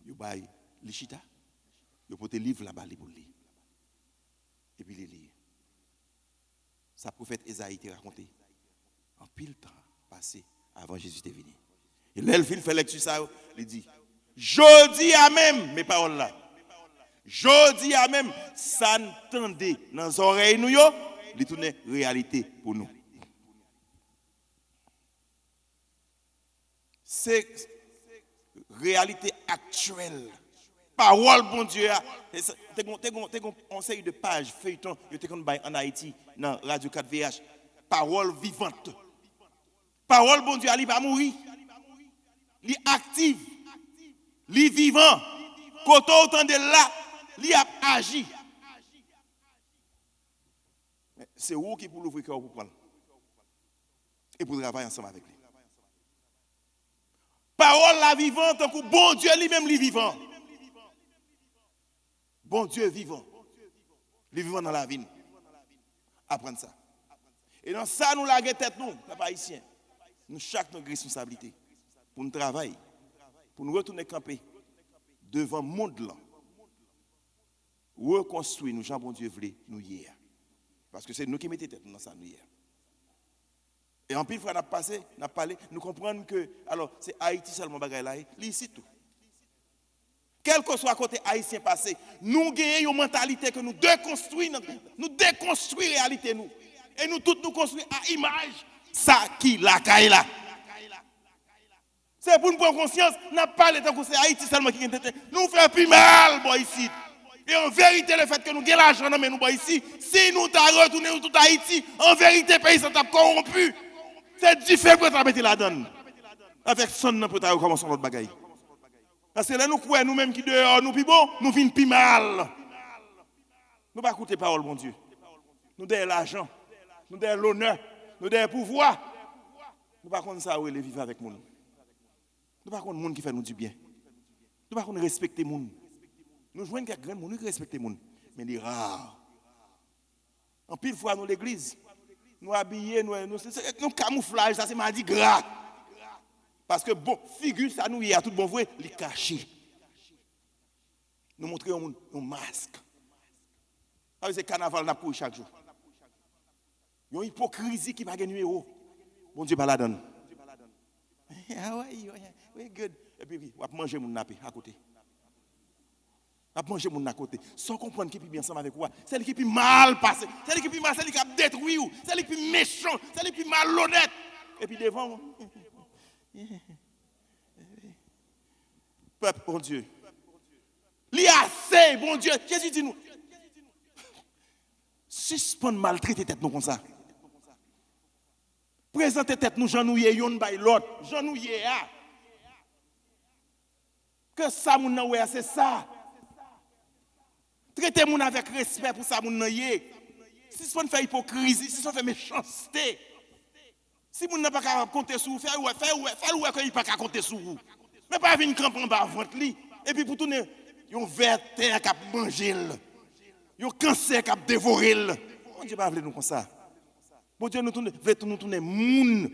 Il a les chita, il a porté le livre là-bas pour lui. Et puis il lit. Sa prophète Esaïe t'a raconté en pile temps passé avant Jésus de venir. Et là, il fait lecture ça, il dit, je dis à même mes paroles là. Je dis à même, ça n'entendait dans les oreilles nous, il tourne réalité pour nous. C'est réalité actuelle. Parole, bon Dieu, t'es un série de pages, feuilleton, en Haïti, dans Radio 4 VH. Parole vivante. Parole, bon Dieu, elle va mourir. Elle est active. Elle est vivant. Quand on entend de là, elle a agi. C'est où qui pour l'ouvrir cœur pour prendre. Et pour travailler ensemble avec lui. Parole la vivante, tant que bon Dieu lui-même est vivant. Bon Dieu vivant. Il est vivant dans la vie. Apprendre ça. Et dans ça, nous laguons tête, nous, les Haïtiens. Nous, chaque notre responsabilité. Pour nous travailler. pour nous retourner camper devant le monde là. Reconstruire nous, Jean bon Dieu voulait nous hier. Parce que c'est nous qui mettons tête dans ça nous hier. Et en pile fois, on a passé, on a parlé, nous comprenons que, alors, c'est Haïti seulement bagaille là, ici tout. Quel que soit côté haïtien passé, nous avons une mentalité que nous déconstruisons la réalité nous. Et nous tous nous construisons à image, ça qui la caille là. C'est pour nous prendre conscience, nous n'avons pas le temps que c'est Haïti seulement qui nous fait plus mal, boy, ici. Et en vérité, le fait que nous avons l'argent dans nous ici, si nous avons retourné tout Haïti, en vérité, le pays s'est corrompu. C'est différent pour mettre là-dedans. Avec son pour recommencer notre bagaille. Parce que là, nous croyons nous-mêmes qui dehors, nous plus bon, nous venons plus mal. Nous ne pas écouter parole, mon Dieu. Nous avons l'argent, nous avons l'honneur, nous avons le pouvoir. Nous ne pas contre ça, les vivre avec nous. Nous ne pas contre le monde qui fait nous du bien. Nous ne pas contre respecter le monde. Nous jouons quelques grands monde qui respectent le monde. Mais il est rare. En pile fois, nous l'église, nous habillés, nous camouflage, ça c'est mardi gras. Parce que bon, figure, ça nous y a tout bon vrai, les cachés. Nous montrons un masque. C'est carnaval n'a pour chaque jour. Il y a une hypocrisie qui va gagner numéro. Bon Dieu, pas la donne. Ah ouais, good. Et puis, on va manger mon nappé à côté. On va manger mon à côté. Sans comprendre qui est bien ensemble avec quoi. C'est lui qui est mal passé. C'est lui qui est mal, c'est lui qui a détruit. C'est lui qui est méchant. C'est lui qui est malhonnête. Et puis devant, peuple, bon Dieu. Li assez, bon Dieu. Jésus dit nous. Suspendre maltraiter tête nous comme ça. Présenter tête nous, j'en nous y yon by l'autre. J'en nous y a. Que ça, moun nan ouais, c'est ça. Traitez moun avec respect pour ça, moun nan y. Si on fait hypocrisie, si on fait méchanceté. Si moun n'a pas capable compter sur vous, faire ouais qu'il pas capable compter sur vous. Mais pas venir camper en bas ventre li et puis pour tourner yon verre qui a manger, yon cancer qui a dévorer. Bon Dieu pas veut nous comme ça. Bon Dieu nous tourner moun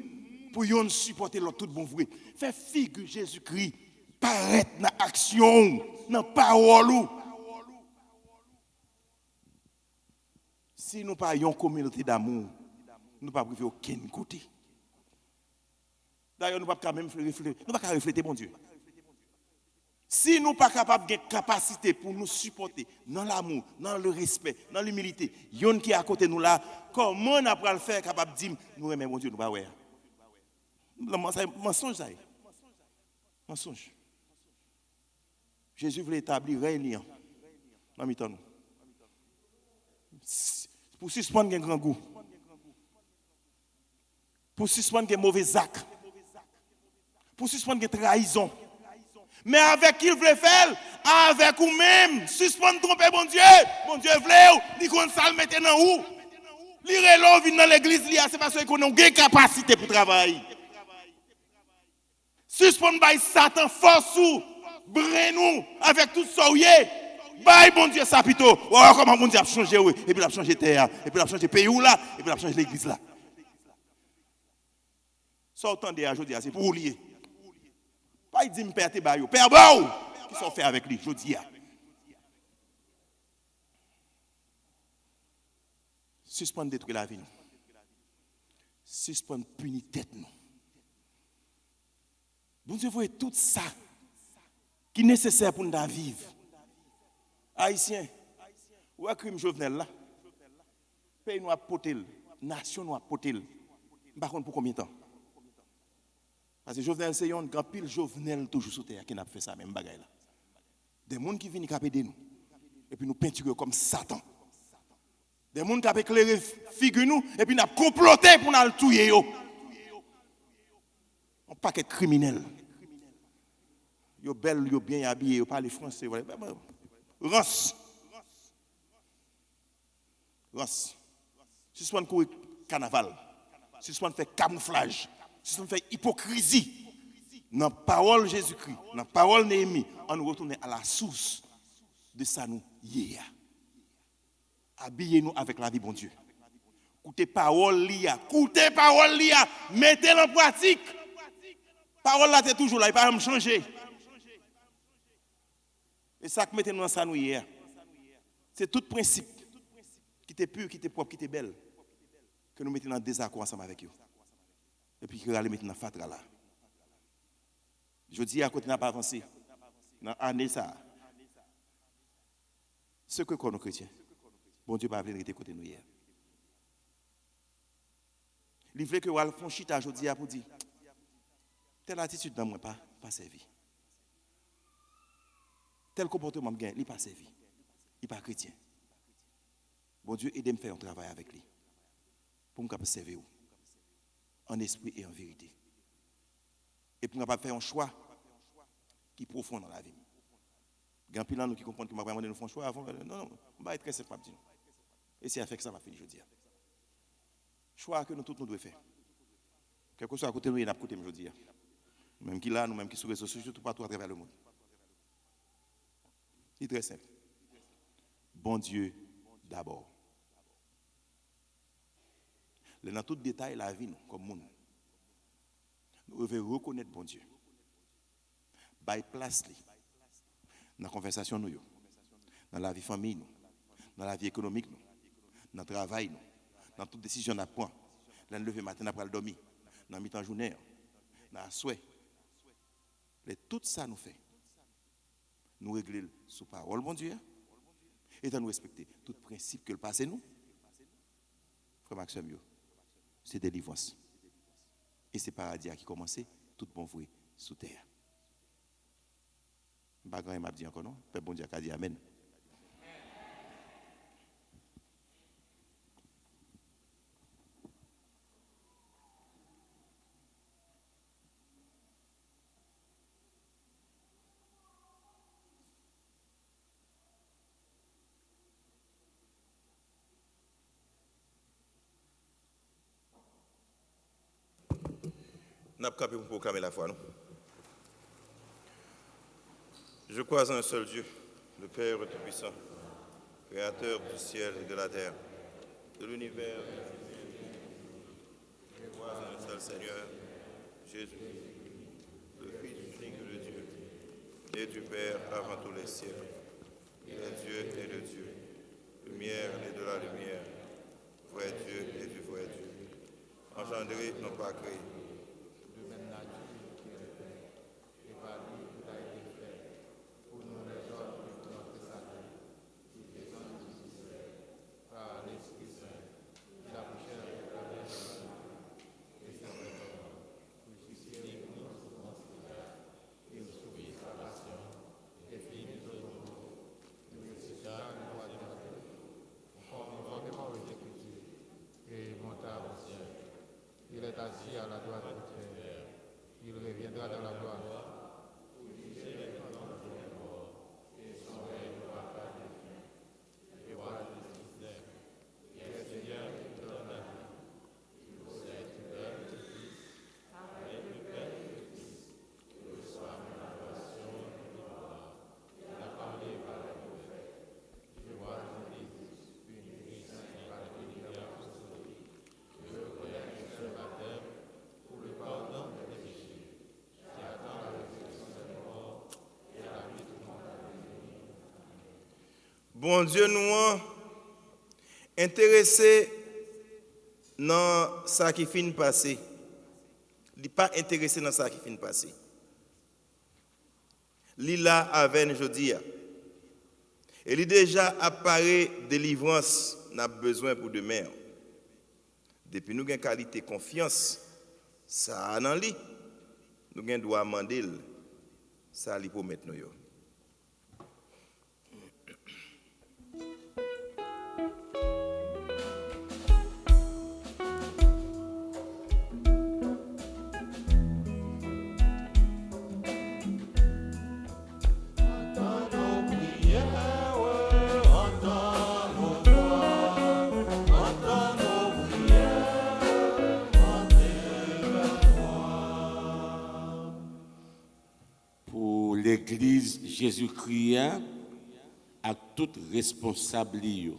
pour yon supporter l'autre tout bon vrai. Fait figure Jésus-Christ paraître dans action, dans parole. Si nous pas une communauté d'amour, nous pas priver aucun côté. D'ailleurs, nous ne pouvons pas même refléter. Nous ne pouvons pas refléter, mon Dieu. Si nous ne sommes pas capables de capacité pour nous supporter dans l'amour, dans le respect, dans l'humilité, il y a qui est à côté de nous là, comment on a le faire capable de dire, nous aimons mon Dieu, nous ne pouvons pas. C'est un mensonge, ça. Mensonge. Jésus voulait établir un lien dans le temps. Pour suspendre un grand goût. Pour suspendre un mauvais acte. Pour suspendre une trahison. Mais avec qui il voulait faire? Avec vous-même. Suspendre, tromper, bon Dieu. Bon Dieu voulait, il compte ça le mettre dans où? Il relève vient dans l'église, c'est parce qu'on a une capacité pour travailler. Suspendre by Satan, force ou, nous avec tout ça. Bye, bon Dieu, ça plutôt. Oh, comment bon Dieu a changé, oui. Et puis il a changé terre, et puis il a changé pays là, et puis il a changé l'église là. Sortant de aujourd'hui, c'est pour oublier. Pas il dit me père tes baillots. Père Bao, qui sont fait avec lui, je dis. Suspendre détruire la vie. Suspendre punir tête nous. Bon Dieu, voyez tout ça qui est nécessaire pour nous vivre. Haïtiens, où est crime Jovenel là? Pays nous a poté, nation nous a poté. Par contre, pour combien de temps? Parce que Jovenel, c'est un grand pile Jovenel toujours sous terre qui n'a fait ça, même bagaille là. Des gens qui viennent capter nous, et puis nous peinturer comme Satan. Des gens qui ont éclairé figure nous, et puis nous avons comploté pour nous tuer. Un paquet de criminels. Yo belle, yo bien habillé, yo parle français. Rance. Si on fait carnaval, si on fait camouflage, si on fait hypocrisie, dans la parole Jésus-Christ, dans la parole Néhémie, on nous retourne à la source de ça nous hier. Habillez-nous avec la vie, bon Dieu. Écoutez parole lia, mettez-la en pratique. Parole là, c'est toujours là, il ne va pas changer. Et ça que mettez nous dans ça nous hier. C'est tout principe qui était pur, qui était propre, qui était belle, que nous mettons en désaccord ensemble avec eux. Et puis que nous mettons dans fatra là. Je dis à côté n'a pas avancé dans l'année ça. Ce que nous chrétiens, bon Dieu pas venir côté nous hier. Il veut que nous font chita aujourd'hui pour dire telle attitude dans moi pas servi. Tel comportement il n'est pas servi. Il n'est pas chrétien. Bon Dieu, aide-moi à faire un travail avec lui. Pour me servir en esprit et en vérité. Et pour me faire un choix qui est profond dans la vie. Il y a un peu qui comprennent que je vais nous faire un choix avant. Non, on va être très simple. Et c'est avec ça que ça va finir, je dis. Choix que nous tous nous devons faire. Quel que soit à côté de nous, il y a à côté de nous, je dis. Même qui là, nous même qui sur les réseaux sociaux, surtout partout à travers le monde. C'est très simple. Bon Dieu d'abord. Dans tout détail, la vie, nous, comme monde, nous devons reconnaître bon Dieu. By place, dans la conversation, nous, dans la vie famille, nous, dans la vie économique, nous, dans le travail, nous, dans toute décision qu'on prend, dans le lever matin après le dormir, dans la mi-temps journée, dans le souhait. Tout ça nous fait. Nous régler sous parole, bon Dieu, et nous respecter tout principe que le passé nous. Frère Maxime, c'est délivrance. Et c'est paradis qui commence, tout bon vrai sous terre. Je ne sais pas m'a dit encore non, Père bon Dieu a dit Amen. Nous avons capé pour proclamer la foi, non? Je crois en un seul Dieu, le Père Tout-Puissant, Créateur du ciel et de la terre, de l'univers. Je crois en un seul Seigneur, Jésus, le Fils unique de Dieu, et du Père avant tous les siècles. Il est Dieu et de Dieu, lumière et de la lumière, vrai Dieu et du vrai Dieu, engendré, non pas créé. Il est assis à la droite du Père. Il reviendra dans la gloire. Bon Dieu nous intéressé dans ça qui finit passer. Il n'est pas intéressé dans ça qui finit passer. Il là avec nous aujourd'hui. Et il déjà apparaît délivrance n'a besoin pour demain. Depuis nous avons qualité confiance, ça dans lui. Nous avons droit demander ça lui pour mettre nous. L'Église Jésus-Christ a toute responsabilité.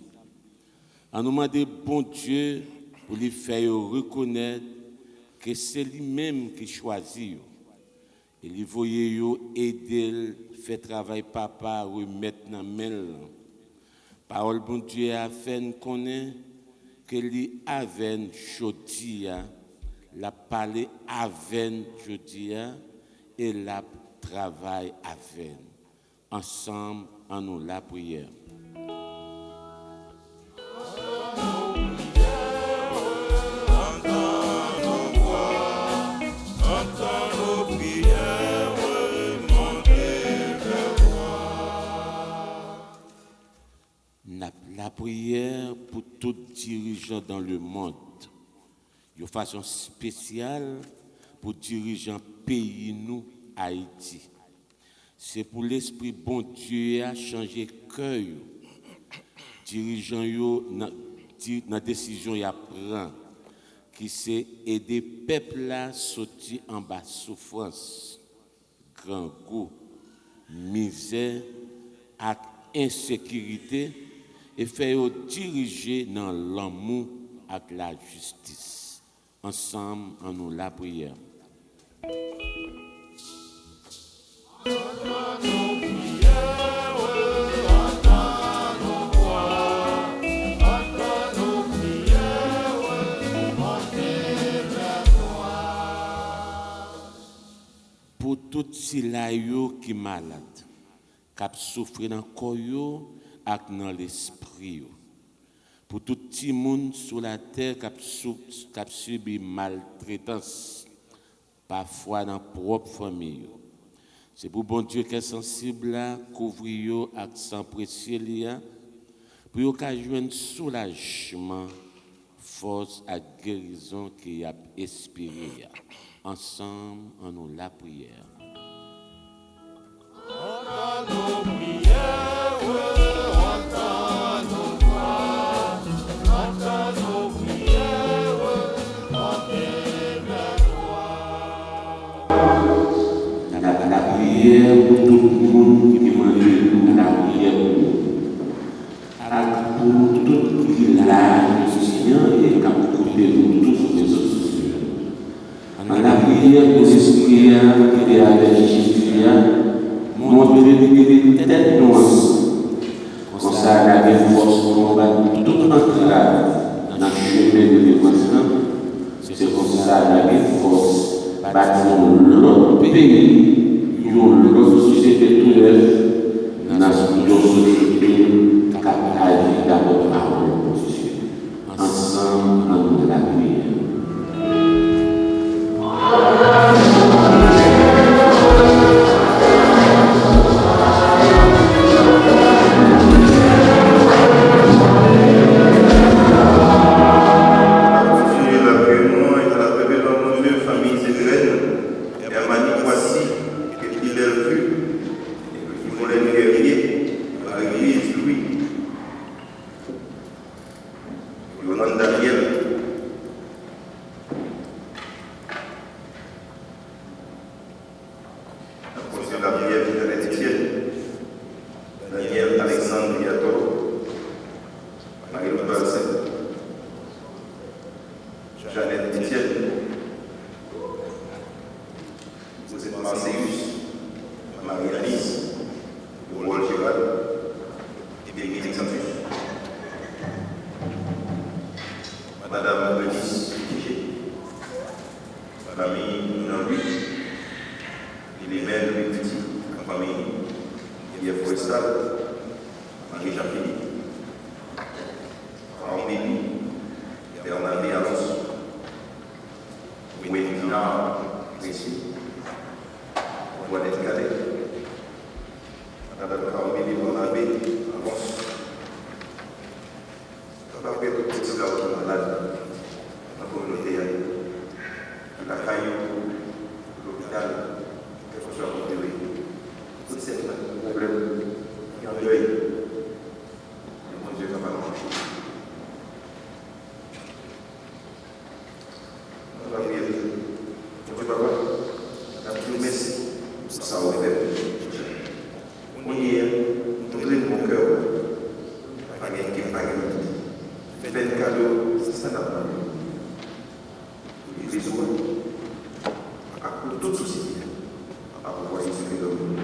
On nous demande bon Dieu pour lui faire reconnaître que c'est lui-même qui choisit Et il voyait yo aider, faire travail papa, remettre dans main. Parole bon Dieu a fait nous connaître que li aven jodia, la parler aven jodia et la travail aven. Ensemble, en nous la prière. La prière pour tout dirigeant dans le monde, de façon spéciale pour dirigeant pays nous, Haïti. C'est pour l'esprit bon Dieu à changer cœur, dirigeant yo dans décision y prend, qui c'est aider peuple à sortir en bas souffrance, grand goût, misère, et insécurité. Et faire diriger dans l'amour avec la justice. Ensemble, en nous la prière. Pour tout silayo qui malade, qui souffre dans le corps, ak dans l'esprit. Pour tout petit monde sur la terre qui a subi maltraitance, parfois dans la propre famille. C'est pour bon Dieu qui est sensible à couvrir avec sang précieux pour qu'il joindre soulagement, force et guérison qui a expiré. Ensemble, en nous la prière. La prière pour tout le monde qui demande la prière pour tout le village et qui a coupé pour tous les autres. La prière pour l'esprit qui est avec Jésus, montre que telle nuance, comme ça, la même force pour combattre toute entrave dans le chemin de l'équation. C'est comme ça, la même force bâtir l'autre pays. L'autre société tout neuf, dans une société capable d'avoir parole de Dieu. Ensemble, dans nous la prière. Parfois, il se donne.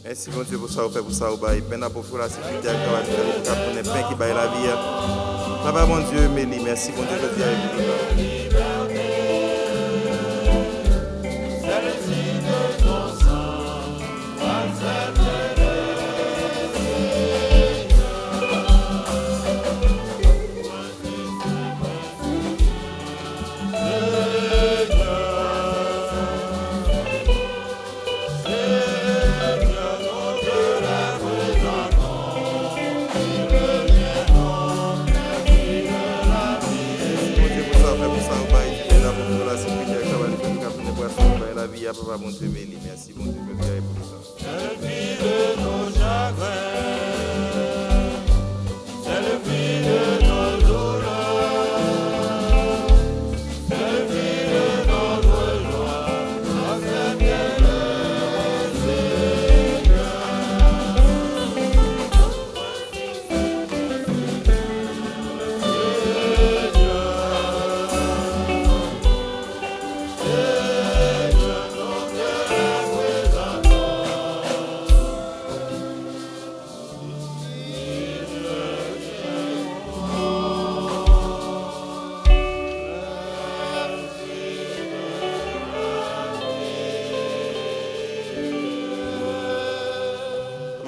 Merci, bon Dieu, pour ça, vous faites pour ça, vous baillez. Peine pour la sécurité, pour les pains qui baillent la vie. Papa, bon Dieu, Mélie, merci, bon Dieu, je dis avec vous. Papa, bon Dieu, Mélie, merci, bon Dieu, je dis avec vous. C'est le prix de nos chagrins, c'est le prix de nos douleurs, c'est le prix de notre joie, acceptez-le,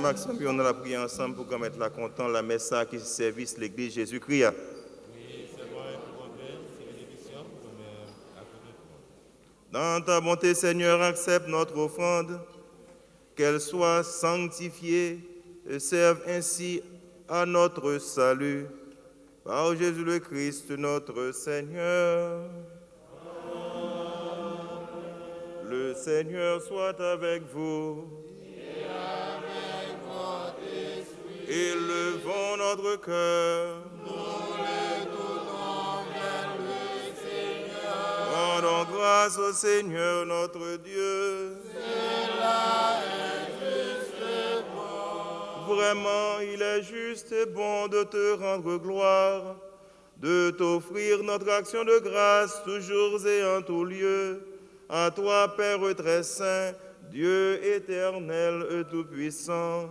Maxime, puis on a prié ensemble pour mettre la content la messe qui service l'église Jésus-Christ. Oui, c'est bon, c'est bénédiction. Dans ta bonté, Seigneur, accepte notre offrande, qu'elle soit sanctifiée et serve ainsi à notre salut. Par Jésus le Christ, notre Seigneur. Le Seigneur soit avec vous. Élevons notre cœur. Nous les tournons vers le Seigneur. Rendons grâce au Seigneur notre Dieu. Cela est juste et bon. Vraiment, il est juste et bon de te rendre gloire, de t'offrir notre action de grâce toujours et en tout lieu. À toi, Père très saint, Dieu éternel et tout-puissant.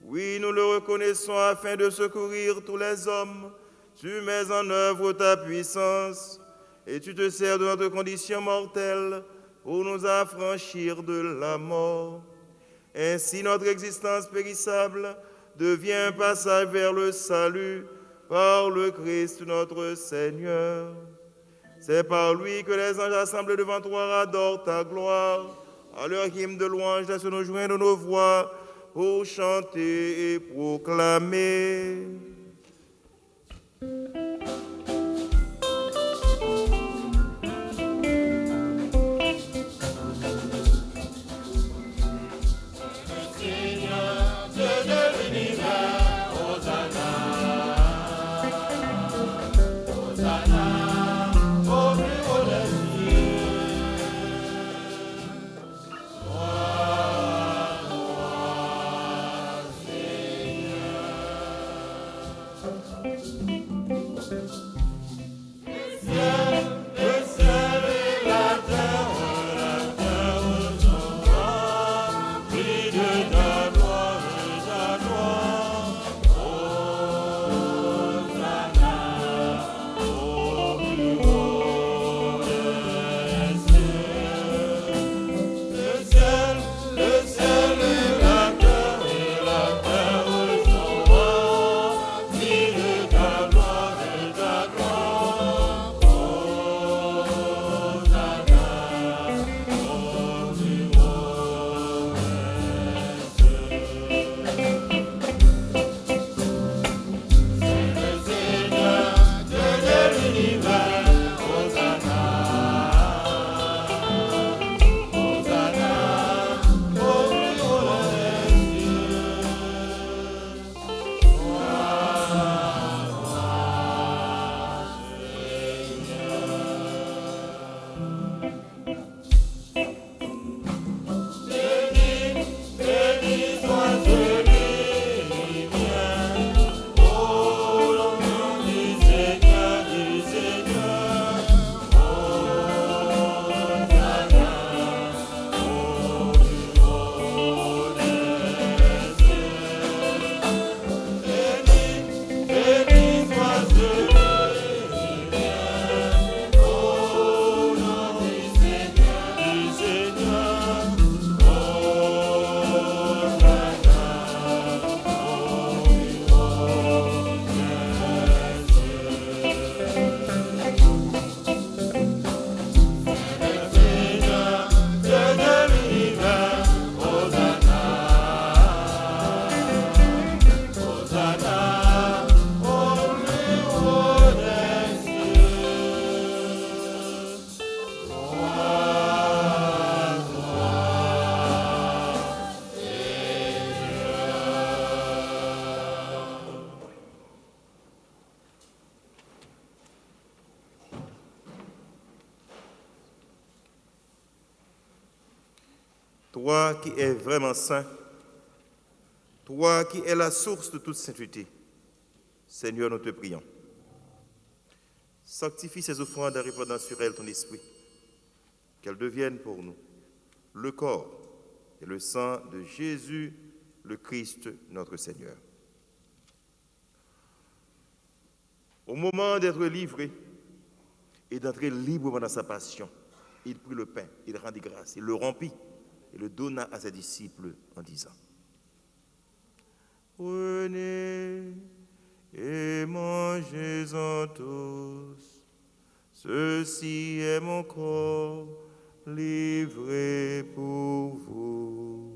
Oui, nous le reconnaissons afin de secourir tous les hommes. Tu mets en œuvre ta puissance et tu te sers de notre condition mortelle pour nous affranchir de la mort. Ainsi, notre existence périssable devient un passage vers le salut par le Christ notre Seigneur. C'est par lui que les anges assemblés devant toi adorent ta gloire. À leur hymne de louange, laisse nous joindre nos voix pour chanter et proclamer. Toi qui es vraiment saint, toi qui es la source de toute sainteté, Seigneur, nous te prions. Sanctifie ces offrandes en répandant sur elles ton esprit, qu'elles deviennent pour nous le corps et le sang de Jésus, le Christ, notre Seigneur. Au moment d'être livré et d'entrer librement dans sa passion, il prit le pain, il rendit grâce, il le rompit et le donna à ses disciples en disant: Prenez et mangez-en tous, ceci est mon corps livré pour vous.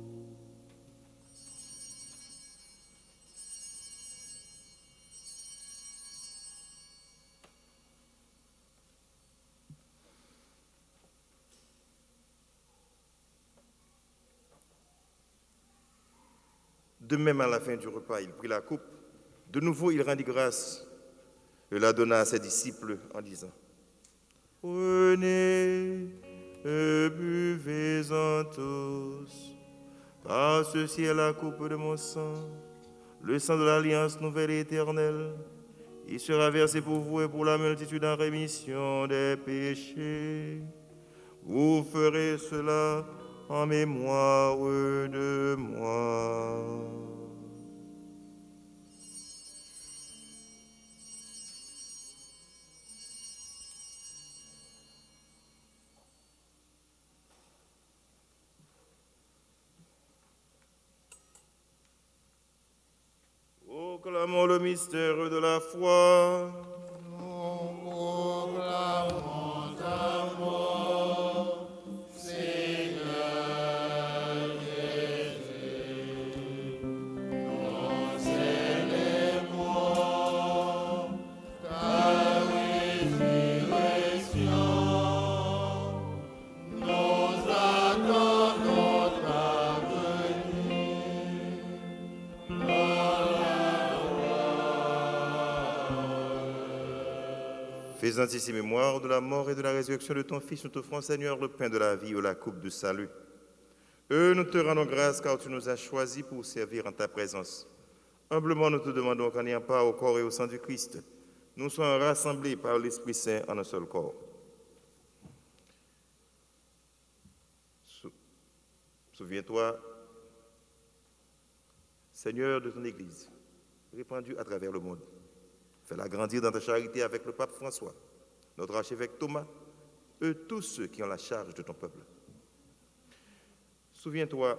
De même, à la fin du repas, il prit la coupe. De nouveau, il rendit grâce et la donna à ses disciples en disant: Prenez et buvez-en tous, car ceci est la coupe de mon sang, le sang de l'alliance nouvelle et éternelle. Il sera versé pour vous et pour la multitude en rémission des péchés. Vous ferez cela en mémoire de moi. Proclamons le mystère de la foi. Faisant ici mémoire de la mort et de la résurrection de ton Fils, nous t'offrons, Seigneur, le pain de la vie et la coupe de salut. Nous te rendons grâce car tu nous as choisis pour servir en ta présence. Humblement, nous te demandons qu'en ayant part au corps et au sang du Christ, nous soyons rassemblés par l'Esprit Saint en un seul corps. Souviens-toi, Seigneur, de ton Église, répandue à travers le monde. Fais-la grandir dans ta charité avec le pape François, notre archevêque Thomas, eux tous ceux qui ont la charge de ton peuple. Souviens-toi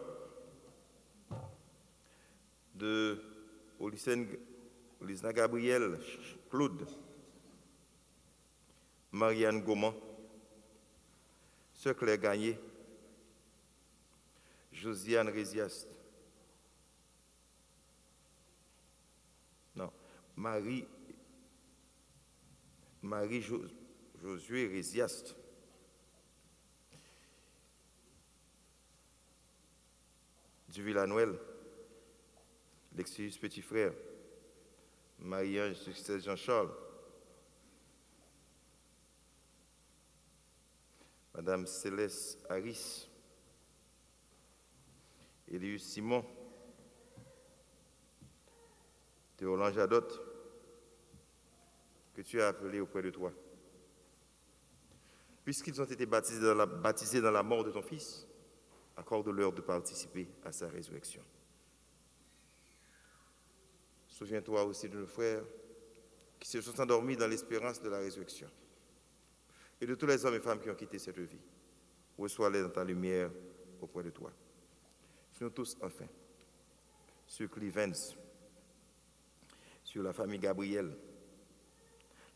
de Olisna Gabriel Claude, Marianne Gaumont, Sœur Claire Gagné, Josiane Résiast, Josué Résiast, du Villanouel, Lexius Petit Frère, Marie-Ange Succès Jean-Charles, Madame Céleste Harris, Elius Simon, Théolan Jadot, que tu as appelé auprès de toi. Puisqu'ils ont été baptisés dans la mort de ton Fils, accorde-leur de participer à sa résurrection. Souviens-toi aussi de nos frères qui se sont endormis dans l'espérance de la résurrection et de tous les hommes et femmes qui ont quitté cette vie. Reçois-les dans ta lumière auprès de toi. Sur nous tous, enfin, sur Clivens, sur la famille Gabriel,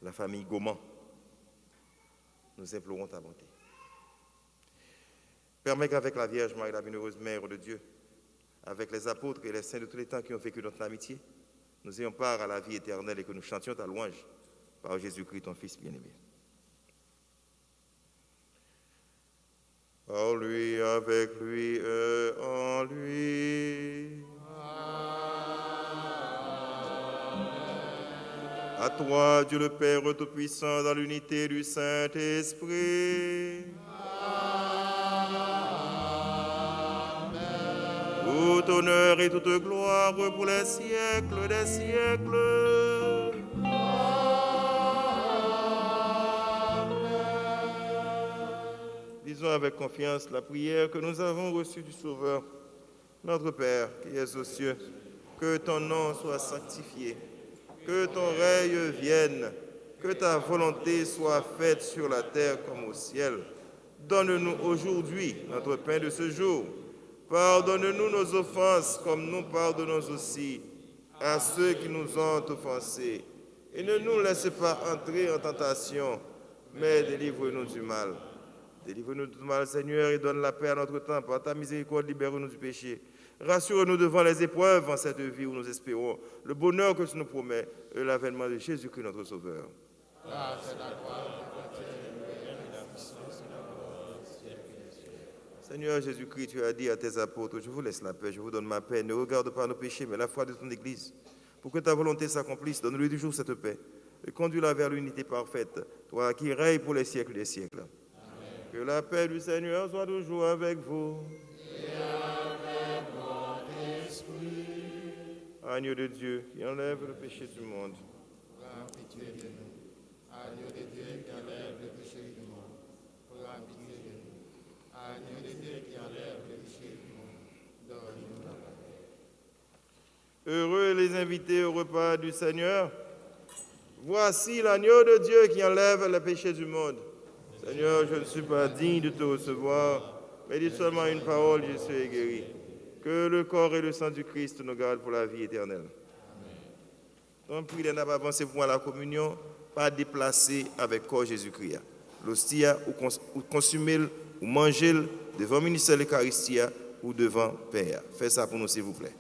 la famille Gaumont, nous implorons ta bonté. Permets qu'avec la Vierge Marie, la bienheureuse Mère de Dieu, avec les apôtres et les saints de tous les temps qui ont vécu notre amitié, nous ayons part à la vie éternelle et que nous chantions ta louange par Jésus-Christ, ton Fils bien-aimé. En lui, avec lui, en lui. À toi, Dieu le Père Tout-Puissant, dans l'unité du Saint-Esprit. Tout honneur et toute gloire pour les siècles des siècles. Disons avec confiance la prière que nous avons reçue du Sauveur. Notre Père qui es aux cieux, que ton nom soit sanctifié, que ton règne vienne, que ta volonté soit faite sur la terre comme au ciel. Donne-nous aujourd'hui notre pain de ce jour. Pardonne-nous nos offenses comme nous pardonnons aussi à ceux qui nous ont offensés. Et ne nous laisse pas entrer en tentation, mais délivre-nous du mal. Délivre-nous du mal, Seigneur, et donne la paix à notre temps. Par ta miséricorde, libère-nous du péché. Rassure-nous devant les épreuves en cette vie où nous espérons le bonheur que tu nous promets et l'avènement de Jésus-Christ, notre Sauveur. Seigneur Jésus-Christ, tu as dit à tes apôtres, je vous laisse la paix, je vous donne ma paix. Ne regarde pas nos péchés, mais la foi de ton Église. Pour que ta volonté s'accomplisse, donne-lui toujours cette paix et conduis-la vers l'unité parfaite, toi qui règnes pour les siècles des siècles. Amen. Que la paix du Seigneur soit toujours avec vous. Et avec votre esprit. Agneau de Dieu qui enlève le péché du monde. Prends pitié de nous. Agneau de Dieu qui enlève le péché du monde. Prends pitié de nous. Agneau de Dieu qui enlève le péché du monde. Donne-nous la paix. Heureux les invités au repas du Seigneur. Voici l'agneau de Dieu qui enlève le péché du monde. Seigneur, je ne suis pas digne de te recevoir, mais dis seulement une parole, je serai guéri. Que le corps et le sang du Christ nous gardent pour la vie éternelle. Donc, priez n'a pas avancé pour moi la communion, pas déplacer avec corps Jésus-Christ. L'hostie ou consumer ou manger devant le ministère de l'Eucharistie ou devant Père. Faites ça pour nous, s'il vous plaît.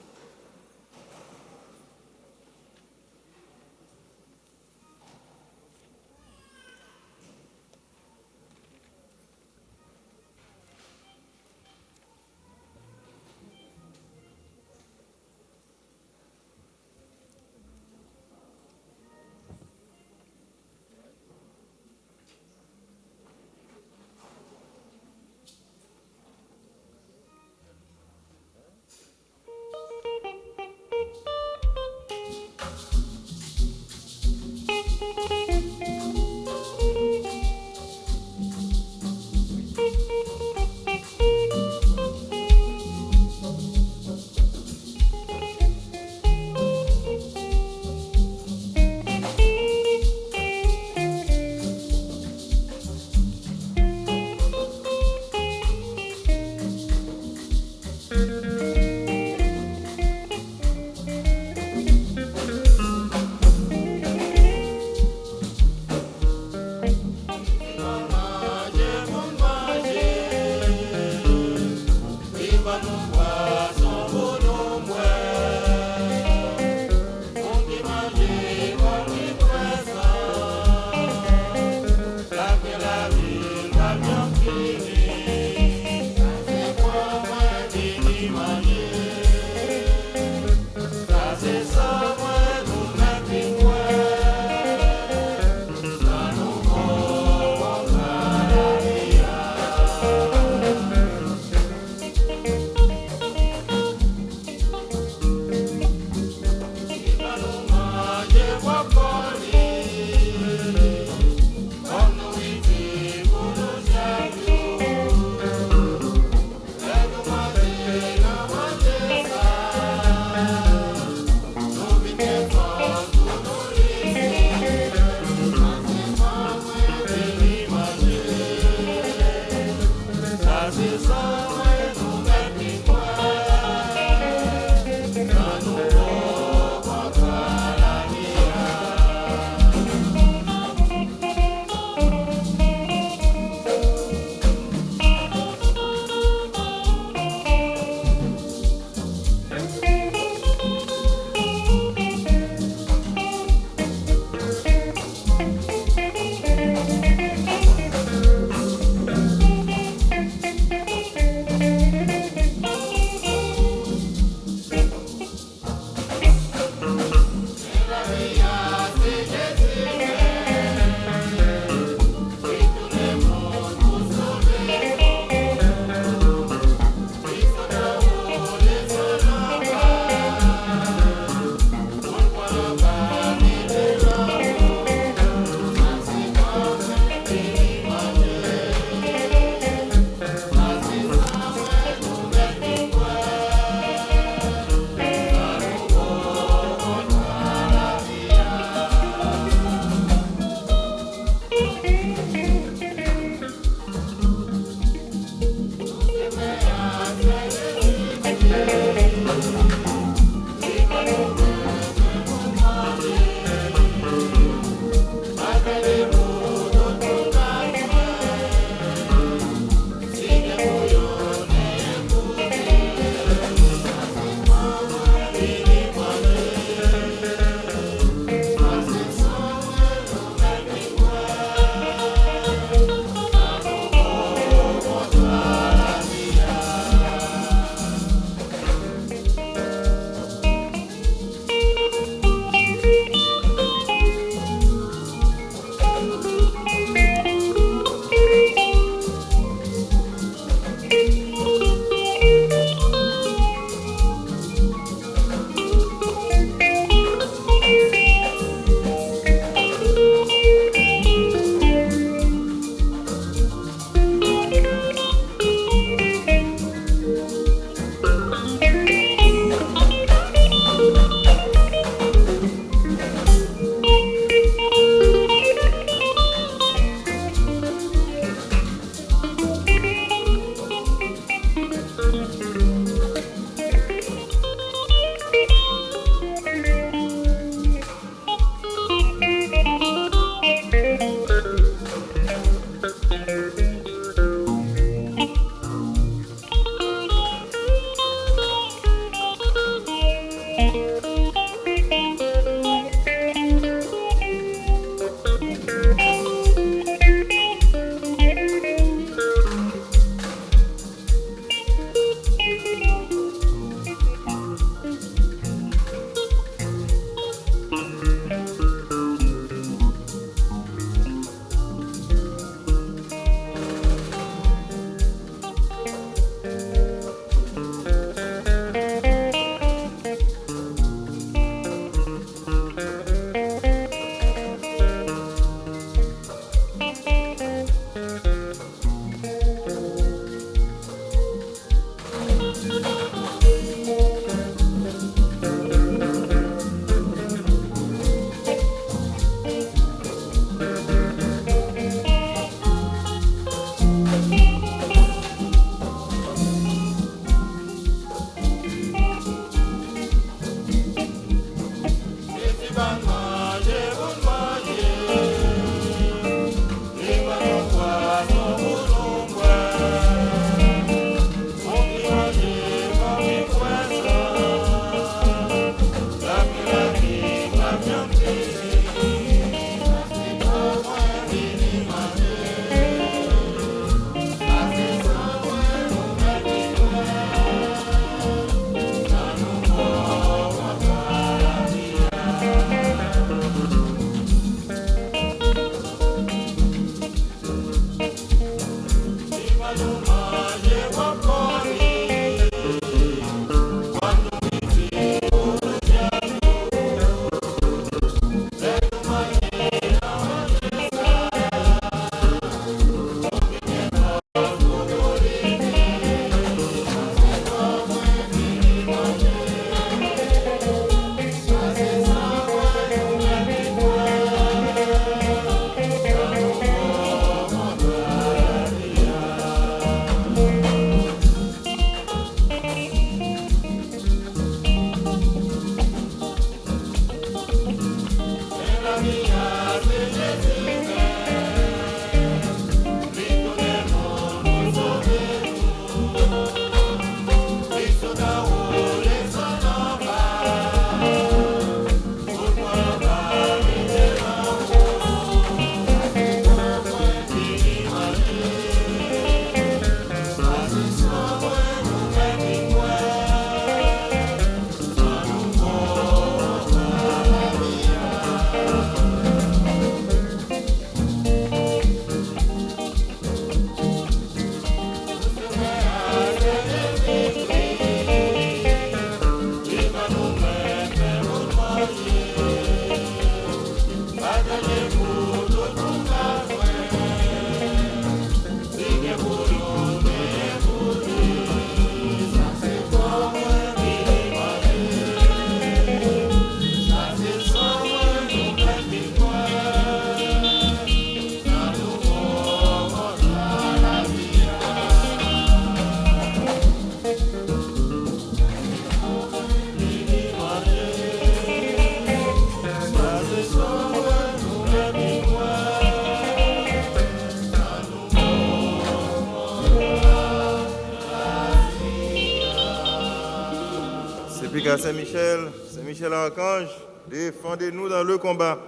Supplique à Saint-Michel, Saint-Michel Archange, défendez-nous dans le combat.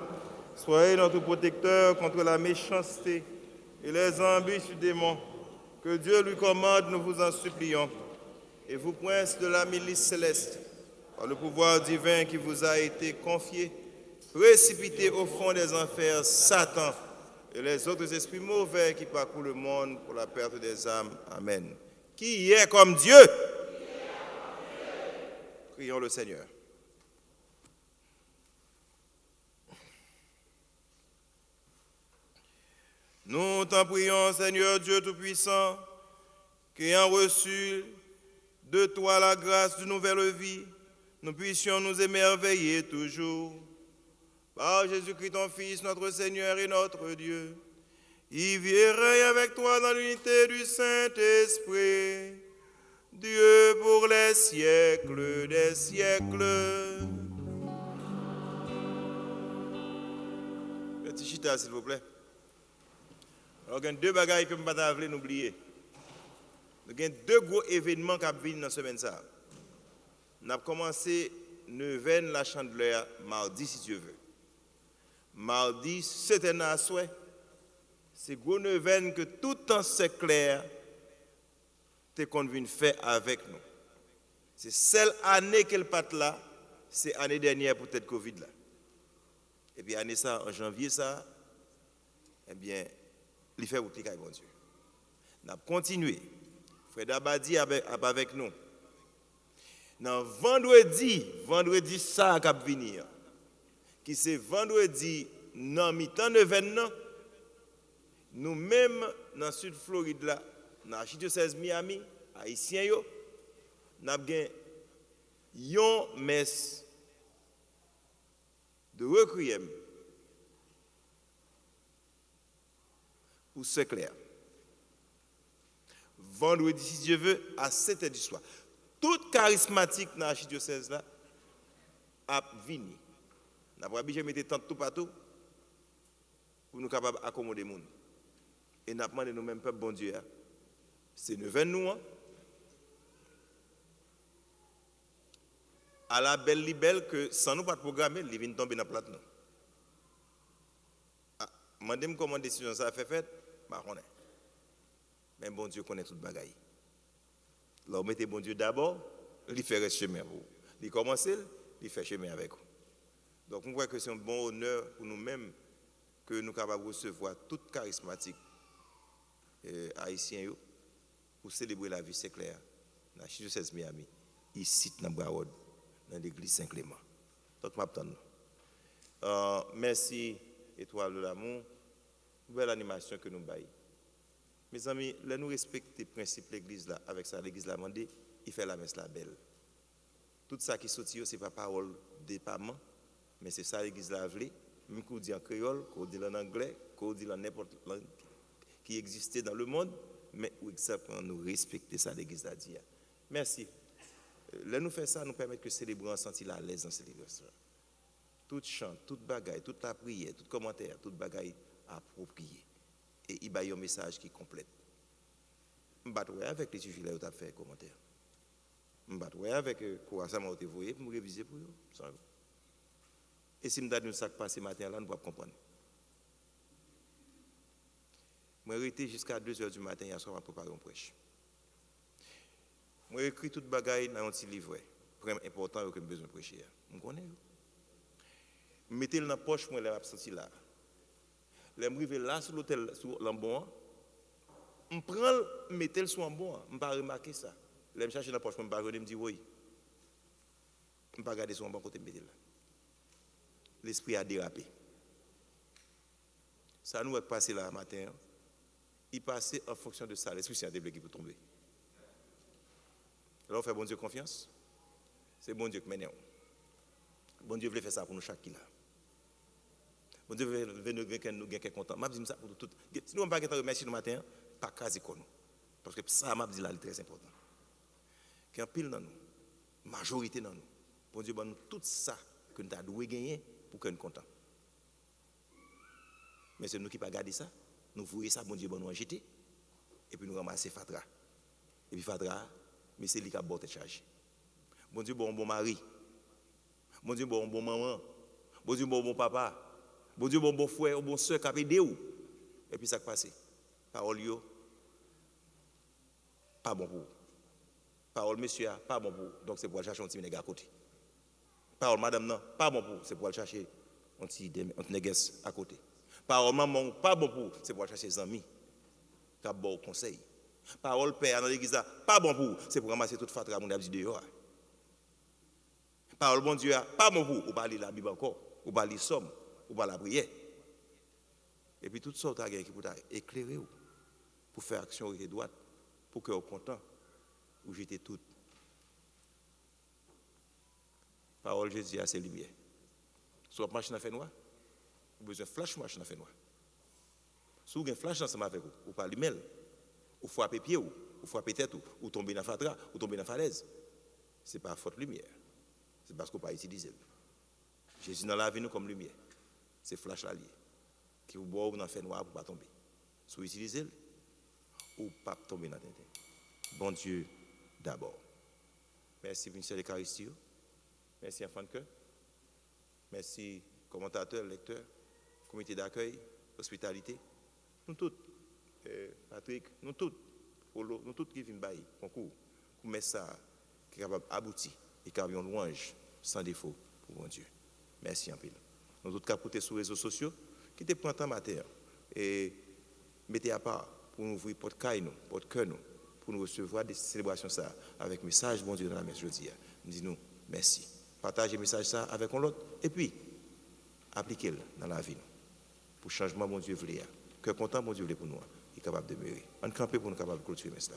Soyez notre protecteur contre la méchanceté et les embûches du démon. Que Dieu lui commande, nous vous en supplions. Et vous, princes de la milice céleste, par le pouvoir divin qui vous a été confié, précipitez au fond des enfers Satan et les autres esprits mauvais qui parcourent le monde pour la perte des âmes. Amen. Qui est comme Dieu? Prions le Seigneur. Nous t'en prions, Seigneur Dieu Tout-Puissant, qu'ayant reçu de toi la grâce d'une nouvelle vie, nous puissions nous émerveiller toujours. Par Jésus-Christ, ton Fils, notre Seigneur et notre Dieu, il vit et règne avec toi dans l'unité du Saint-Esprit, Dieu pour les siècles des siècles. Petit chita, s'il vous plaît. Alors, il y a deux bagailles que je ne peux pas oublier. Il y a deux gros événements qui viennent dans cette semaine. On a commencé neuvaine la chandeleur mardi, si Dieu veut. Mardi, c'est un souhait. C'est gros neuvaine que tout temps c'est clair, t'es convenu faire avec nous. C'est celle année qu'elle part là, c'est l'année dernière peut-être Covid là. Et puis année ça, en janvier ça, eh bien, il fait outil bon Dieu. On a continué. Frère Abadi avec nous. Dans vendredi ça qui va venir, qui c'est vendredi, dans mi-temps neuvaine, nous-mêmes, dans le sud Floride, là, dans l'archidiocèse Miami, haïtien, nous avons une messe de requiem pour ce clair. Vendredi, si Dieu veut, à 7h du soir. Tout charismatique dans l'archidiocèse là a venu. Nous avons obligé de mettre tant tout partout pour nous capables d'accommoder les gens. Et nous demandons nous-mêmes, peuple bon Dieu, c'est neuvaine nous. À la belle libelle que sans nous pas programmer, il vient tomber dans la plate. Demandez-moi comment décision ça a fait faite, mais bon Dieu connaît toute bagaille. Là, mettez bon Dieu d'abord, il fait chemin pour vous. Il commence, il fait chemin avec vous. Donc, on voit que c'est un bon honneur pour nous-mêmes que nous sommes capables de recevoir tout charismatique haïtien pour célébrer la vie, c'est clair. Dans la diocèse Miami, ici, dans Broward, dans l'église Saint-Clément. Donc, je m'attends. Merci, Étoile de l'amour, belle animation que nous baillons. Mes amis, là nous respectons les principes de l'église là, avec ça, l'église l'a demandé, il fait la messe la belle. Tout ça qui sortit, ce n'est pas parole d'épargnement, mais c'est ça l'église l'a voulu. Même qu'on dit en créole, qu'on dit en anglais, qu'on dit en n'importe quelle langue qui existait dans le monde, mais où exactement nous respecter ça l'église l'a dit. Merci. Là nous faisons ça, nous permet que les célébrants sentent à l'aise dans la célébration. Tout chant, toute bagaille, toute la prière, tout commentaire, toute bagaille appropriée. Et il y a un message qui complète. Je vais avec les sujets là où tu as fait un commentaire. Je vais avec quoi ça m'a été voyé pour me réviser pour eux. Et si je me donne ça qui passe ce matin là, nous pouvons comprendre. Je suis resté jusqu'à 2h du matin hier soir à préparer un prêche. Je écrit toute bagaille dans un petit livre. Vraiment important que j'ai besoin de prêcher. Je connais. Je mettez-le dans la poche, moi, je l'ai senti là. Je suis là sur l'hôtel, sur l'embon. Je prends, je mets sur l'embon. Je n'ai pas remarqué ça. Je me cherche dans la poche, je me dis oui. Je ne pas regarder sur l'embon côté de là. L'esprit a dérapé. Ça nous est passé là matin. Il passait en fonction de ça. L'esprit s'est débloqué pour tomber. Alors on fait bon Dieu confiance. C'est bon Dieu qui mène. Bon Dieu veut faire ça pour nous chaque qui là. Bon Dieu veut nous gagner content. Je dis ça pour tout. Si nous ne pouvons pas remercier le matin, pas quasi comme nous. Parce que ça, je dis là, c'est très important. Qu'il y a pile dans nous, majorité dans nous. Bon Dieu, nous tout ça que nous avons gagner pour que nous soyons contents. Mais c'est nous qui ne pouvons pas garder ça. Nous voyons ça, bon Dieu, nous en jeter. Et puis nous ramasser Fatra. Et puis Fatra, mais c'est lui qui a bord de charge. Bon Dieu, bon mari. Bon Dieu, bon maman. Bon Dieu, bon papa. Bon Dieu, bon frère, bon soeur qui a aidé ou. Et puis ça qui passe. Parole yo, pas bon pour. Parole monsieur, pas bon pour. Donc c'est pour aller chercher un petit nègre à côté. Parole madame, non, pas bon pour. C'est pour aller chercher un petit nègre à côté. Parole maman, pas bon pour. C'est pour aller chercher des amis qui ont bon conseil. Parole père dans l'église, pas bon pour. C'est pour ramasser toute fatra mon abdi dehors. Parole bon Dieu, pas bon pour. Ou pas lire la Bible encore. Ou pas lire somme. Ou pas la prière. Et puis tout ça, tu as qui pour éclairer, pour faire action et droite, pour que vous content, où j'étais tout. Parole Jésus, c'est lumière. Soit machine à faire noir, vous avez besoin de flash machine à faire noir. Si vous avez un flash ensemble avec vous, ou pas l'email, ou frapper pied, ou frapper tête, ou tomber dans la fatra, ou tomber dans la falaise, ce n'est pas faute lumière. C'est parce qu'on ne peut pas utiliser. Jésus dans la vie nous comme lumière. C'est flash là lié. Qui vous boit dans le fait noir pour ne pas tomber. Si vous utilisez ou pas tomber dans la tête. Bon Dieu d'abord. Merci ministère de l'Eucharistie. Merci enfant de cœur. Merci commentateurs, lecteurs, comité d'accueil, hospitalité. Nous tous, Patrick, nous tous, Polo, nous tous qui viennent bailler concours pour mettre ça qui est capable d'aboutir et qui a une louange sans défaut pour mon Dieu. Merci en pile. Nous tous capoter sur les réseaux sociaux qui te prend temps matin et mettez à part pour nous ouvrir porte caille nous, porte cœur nous, pour nous recevoir des célébrations ça avec message bon Dieu dans la messe jeudi. Nous disons merci. Partagez le message ça avec l'autre et puis appliquez-le dans la vie pour changement bon Dieu voulait. Que content bon Dieu voulait pour nous, il est capable de mûrir. On camper pour nous capable de clôturer mais cela.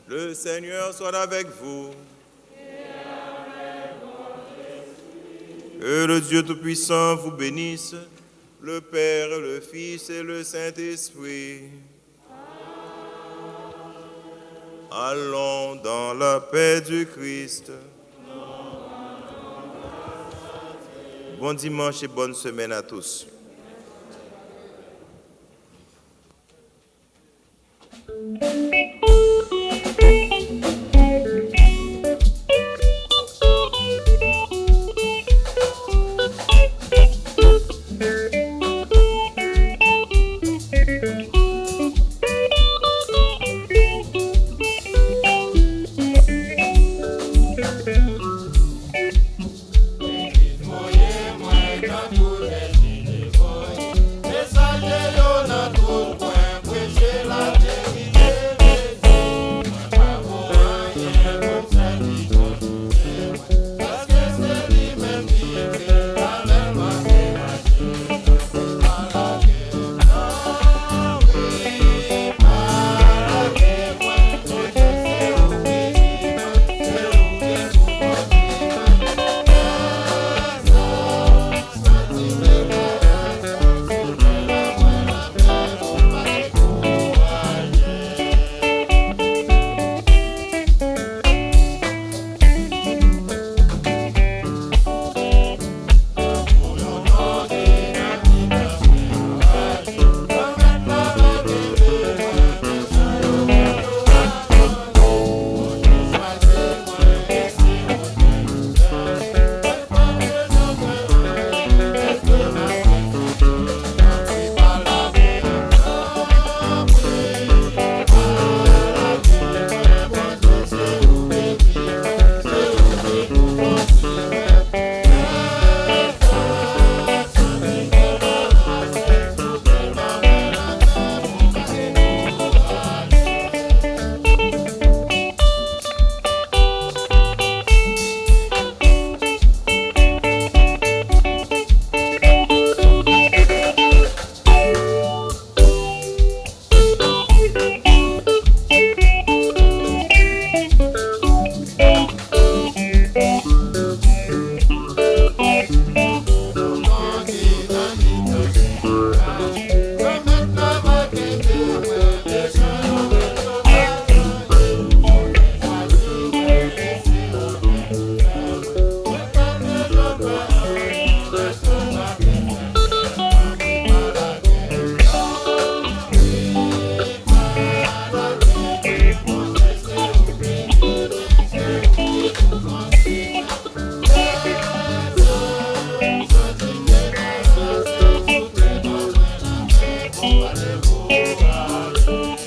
Le Seigneur soit avec vous. Que le Dieu Tout-Puissant vous bénisse, le Père, le Fils et le Saint-Esprit. Allons dans la paix du Christ. Bon dimanche et bonne semaine à tous. Moye, moi, quand vous êtes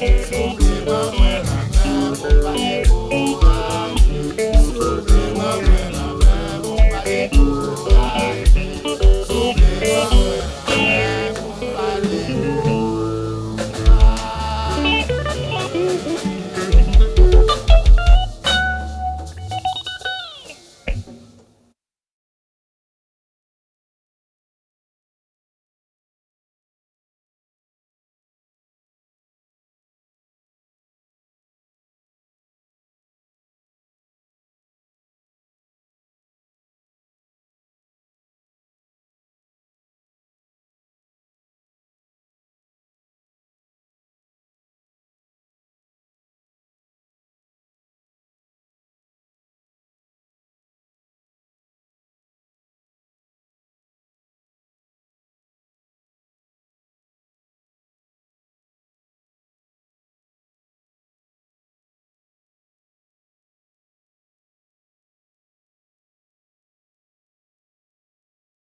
Sois